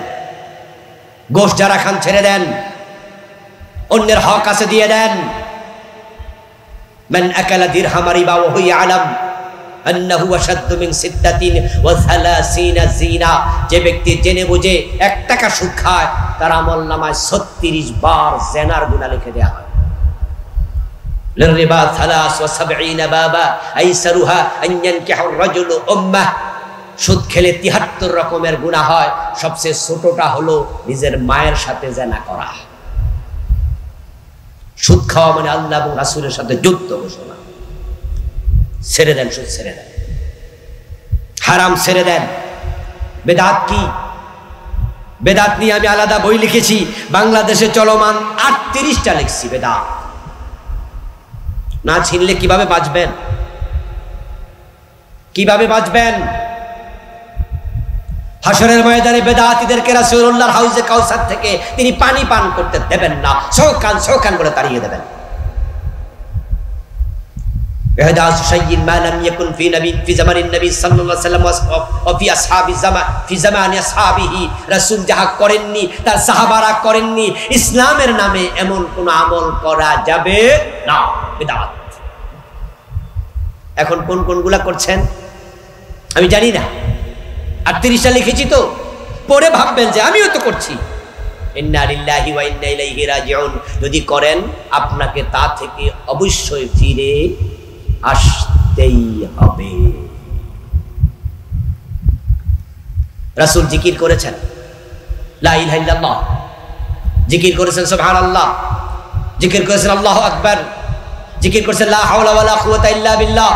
গোশ যারা খান ছেড়ে দেন, অন্যের হক আছে দিয়ে দেন। মান আকালা দিরহাম রিবা ওয়া হুয়া ইয়ালাম আন্নাহু আশাদ্দু মিন 36 জিনা। যে ব্যক্তি জেনে বুঝে 1 টাকা সুদ খায়, তার আমলনামায় 36 বার জিনার গুনাহ লিখে দেয়া হয়। লিররিবা 73 বাবা আইসারুহা আন ইয়ানকিহু আর-রাজুলু উম্মাহ। সুদ খেলে 73 রকমের গুনাহ হয়। সবচেয়ে ছোটটা হলো নিজের মায়ের সাথে জিনা করা। সুদ খাওয়া মানে আল্লাহ এবং রাসূলের সাথে যুদ্ধ ঘোষণা। ছেড়ে দেন, সুদ ছেড়ে দেন, হারাম ছেড়ে দেন। বেদাত কি? বেদাত নিয়ে আমি আলাদা বই লিখেছি, বাংলাদেশে চলমান 38টা লিখছি বেদাত। না চিনলে কিভাবে বাঁচবেন? কিভাবে বাঁচবেন? হাসরের ময়দানে বেদাতীদেরকে রাসূলুল্লাহর হাউজে কাউসার থেকে তিনি পানি পান করতে দেবেন না, সৌখান বলে তাড়িয়ে দেবেন। ইহদাস শাইইন মা লাম ইয়াকুন ফি জামানিন নবী সাল্লাল্লাহু আলাইহি ওয়াসাল্লাম ওয়া ফি আসহাবি ফি জামানি আসহাবিহি, রাসূল যাহা করেননি তার সাহাবারা করেননি, ইসলামের নামে এমন কোন আমল করা যাবে না, বিদআত। এখন কোন কোনগুলা করছেন আমি জানি না, 38টা লিখেছি তো, পরে ভাববেন যে আমিও তো করছি। ইন্না লিল্লাহি ওয়া ইন্না ইলাইহি রাজিউন। যদি করেন আপনাকে তা থেকে অবশ্যই ফিরে আসতেই হবে। রাসূল জিকির করেছেন লা ইলাহা ইল্লাল্লাহ, জিকির করেছেন সুবহানাল্লাহ, জিকির করেছেন আল্লাহু আকবার, জিকির করেছেন লা হাওলা ওয়ালা কুওয়াতা ইল্লা বিল্লাহ,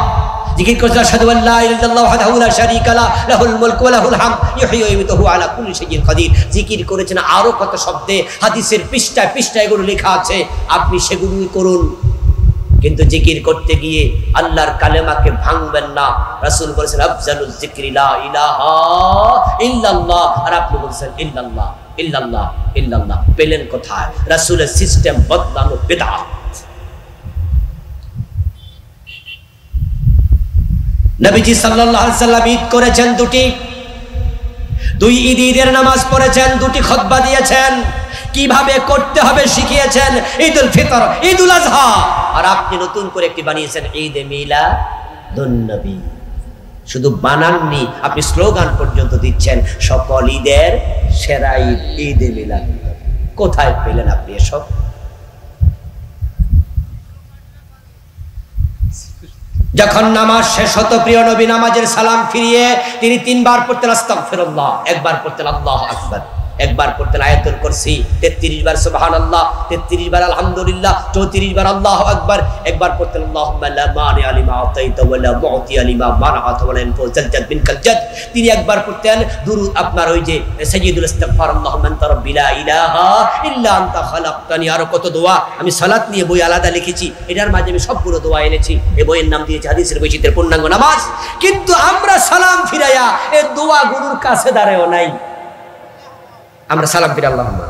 জিকির করেছেন আশহাদু আল্লা ইলাহা ইল্লাল্লাহ ওয়াহদাহু লা শারীকা লাহু লাহুল মুলকু ওয়া লাহুল হামদ ইউহয়ি ওয়া ইউমীতু আলা কুল্লি শাইইন কাদির। জিকির করেছেন আরো কত শব্দে, হাদিসের পৃষ্ঠায় পৃষ্ঠায় এগুলো লেখা আছে, আপনি সেগুলোই করুন। কিন্তু জিকির করতে গিয়ে আল্লাহর কালেমাকে ভাঙবেন না। রাসূল বলেছেন আফজালুজ যিকরি লা ইলাহা ইল্লাল্লাহ, আর আপনি বলেছেন ইল্লাল্লাহ ইল্লাল্লাহ ইল্লাল্লাহ। পেলেন কোথায়? রাসূলের সিস্টেম বদলানো বিদআত। নবীজি সাল্লাল্লাহু আলাইহি সাল্লাম ঈদ করেছেন দুই ঈদের নামাজ পড়েছেন, দুটি খুতবা দিয়েছেন, কিভাবে করতে হবে শিখিয়েছেন, ঈদুল ফিতর, ঈদুল আযহা। আর আপনি নতুন করে একটি বানিয়েছেন ঈদে মিলাদুন নবী। শুধু বানাননি, আপনি স্লোগান পর্যন্ত দিচ্ছেন, সকল ঈদের সেরা ঈদ ঈদে মিলাদুন নবী। কোথায় পেলেন আপনি এসব? যখন নামাজ শেষ হতো প্রিয় নবী নামাজের সালাম ফিরিয়ে তিনি 3 বার পড়তেন আস্তাগফিরুল্লাহ, একবার পড়তেন আল্লাহু আকবার, একবার পড়তেন আয়াতুল কুরসি, 33 বার সুবহানাল্লাহ, 33 বার আলহামদুলিল্লাহ, 34 বার আল্লাহু আকবার, একবার পড়তেন আল্লাহুম্মা লা মানিআ লিমা আতাইতা ওয়া লা মু'তিয়া লিমা মানা'তা ওয়া লা ইয়ানফা'ু যাল জাদ মিনকাল জাদ। তিনি একবার পড়তেন দুরূদ, আপনার ওই যে সাইয়্যিদুল ইস্তিগফার, আল্লাহুম্মা আনতা রাব্বি লা ইলাহা ইল্লা আনতা খালাকতানি। আর কত দোয়া, আমি সালাত নিয়ে বই আলাদা লিখেছি, এটার মাঝে আমি সবগুলো দোয়া এনেছি। এই বইয়ের নাম দিয়েছি হাদিসের বৈচিত্র্যের পূর্ণাঙ্গ নামাজ। কিন্তু আমরা সালাম ফিরাইয়া এই দোয়াগুলোর কাছে দাঁড়ায়ও নাই, আমরা সালাম ফিরে আল্লাহুম্মা।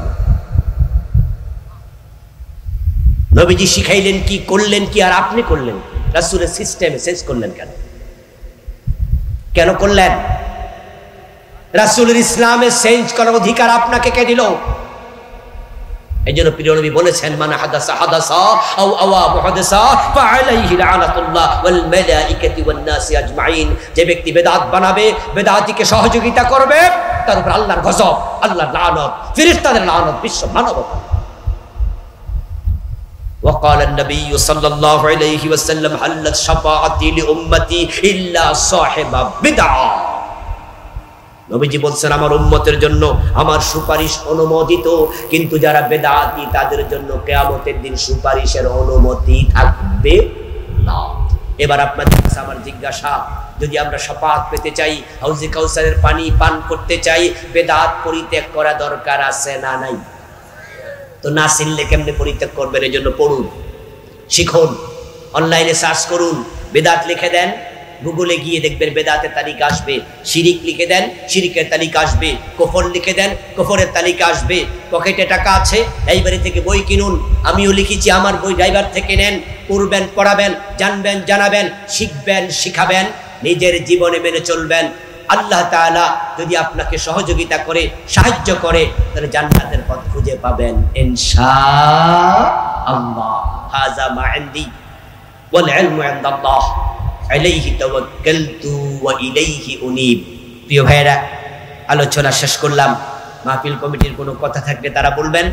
নবীজি শিখাইলেন কি, করলেন কি, আর আপনি করলেন রাসূলের সিস্টেমে চেঞ্জ করলেন কেন? কেন করলেন? রাসূলের ইসলামে চেঞ্জ করার অধিকার আপনাকে কে দিল? এইজন্য প্রিয় নবী বলেছেন মান হাদাসা হাদাসা আও আওয়া মুহাদাসা ফাআলাইহি লানাতুল্লাহ ওয়াল মালাইকাতি ওয়ান নাসি আজমাইন। যে ব্যক্তি বেদাত বানাবে, বেদাতিকে সহযোগিতা করবে, তার উপর আল্লাহর গজব, আল্লাহর লানত, ফেরেশতাদের লানত, বিশ্ব মানবতা। وقال النبي صلى الله عليه وسلم حلت شفاعتي لأمتي إلا صاحب بدعة। নবীজি বলছেন আমার উম্মতের জন্য আমার সুপারিশ অনুমোদিত, কিন্তু যারা বেদাতি তাদের জন্য কিয়ামতের দিন সুপারিশের অনুমতি থাকবে না। এবার আপনাদের কাছে আমার জিজ্ঞাসা, যদি আমরা শাফাআত পেতে চাই, হাউজে কাউসারের পানি পান করতে চাই, বেদাত পরিত্যাগ করা দরকার আছে না নাই? তো না চিনলে কেমনে পরিত্যাগ করবেন? এই জন্য পড়ুন, শিখুন, অনলাইনে সার্চ করুন, বেদাত লিখে দেন, গুগলে গিয়ে দেখবেন বেদাতের তালিকা আসবে। শিরিক লিখে দেন, শিরিকের তালিকা আসবে। কুফর লিখে দেন, কুফরের তালিকা আসবে। পকেটে টাকা আছে, লাইব্রেরি থেকে বই কিনুন, আমিও লিখেছি, আমার বই ড্রাইভার থেকে নেন, পড়বেন, পড়াবেন, জানবেন, জানাবেন, শিখবেন, শিখাবেন, নিজের জীবনে মেনে চলবেন। আল্লাহ তাআলা যদি আপনাকে সহযোগিতা করে, সাহায্য করে, তাহলে জান্নাতের পথ খুঁজে পাবেন ইনশাআল্লাহ। হাযা মা ইনদি ওয়াল ইলমু ইনদাল্লাহ আলাইহি তাওয়াক্কালতু ওয়া ইলাইহি উনীব। প্রিয় ভাইরা, আলোচনা শেষ করলাম। মাহফিল কমিটির কোনো কথা থাকলে তারা বলবেন।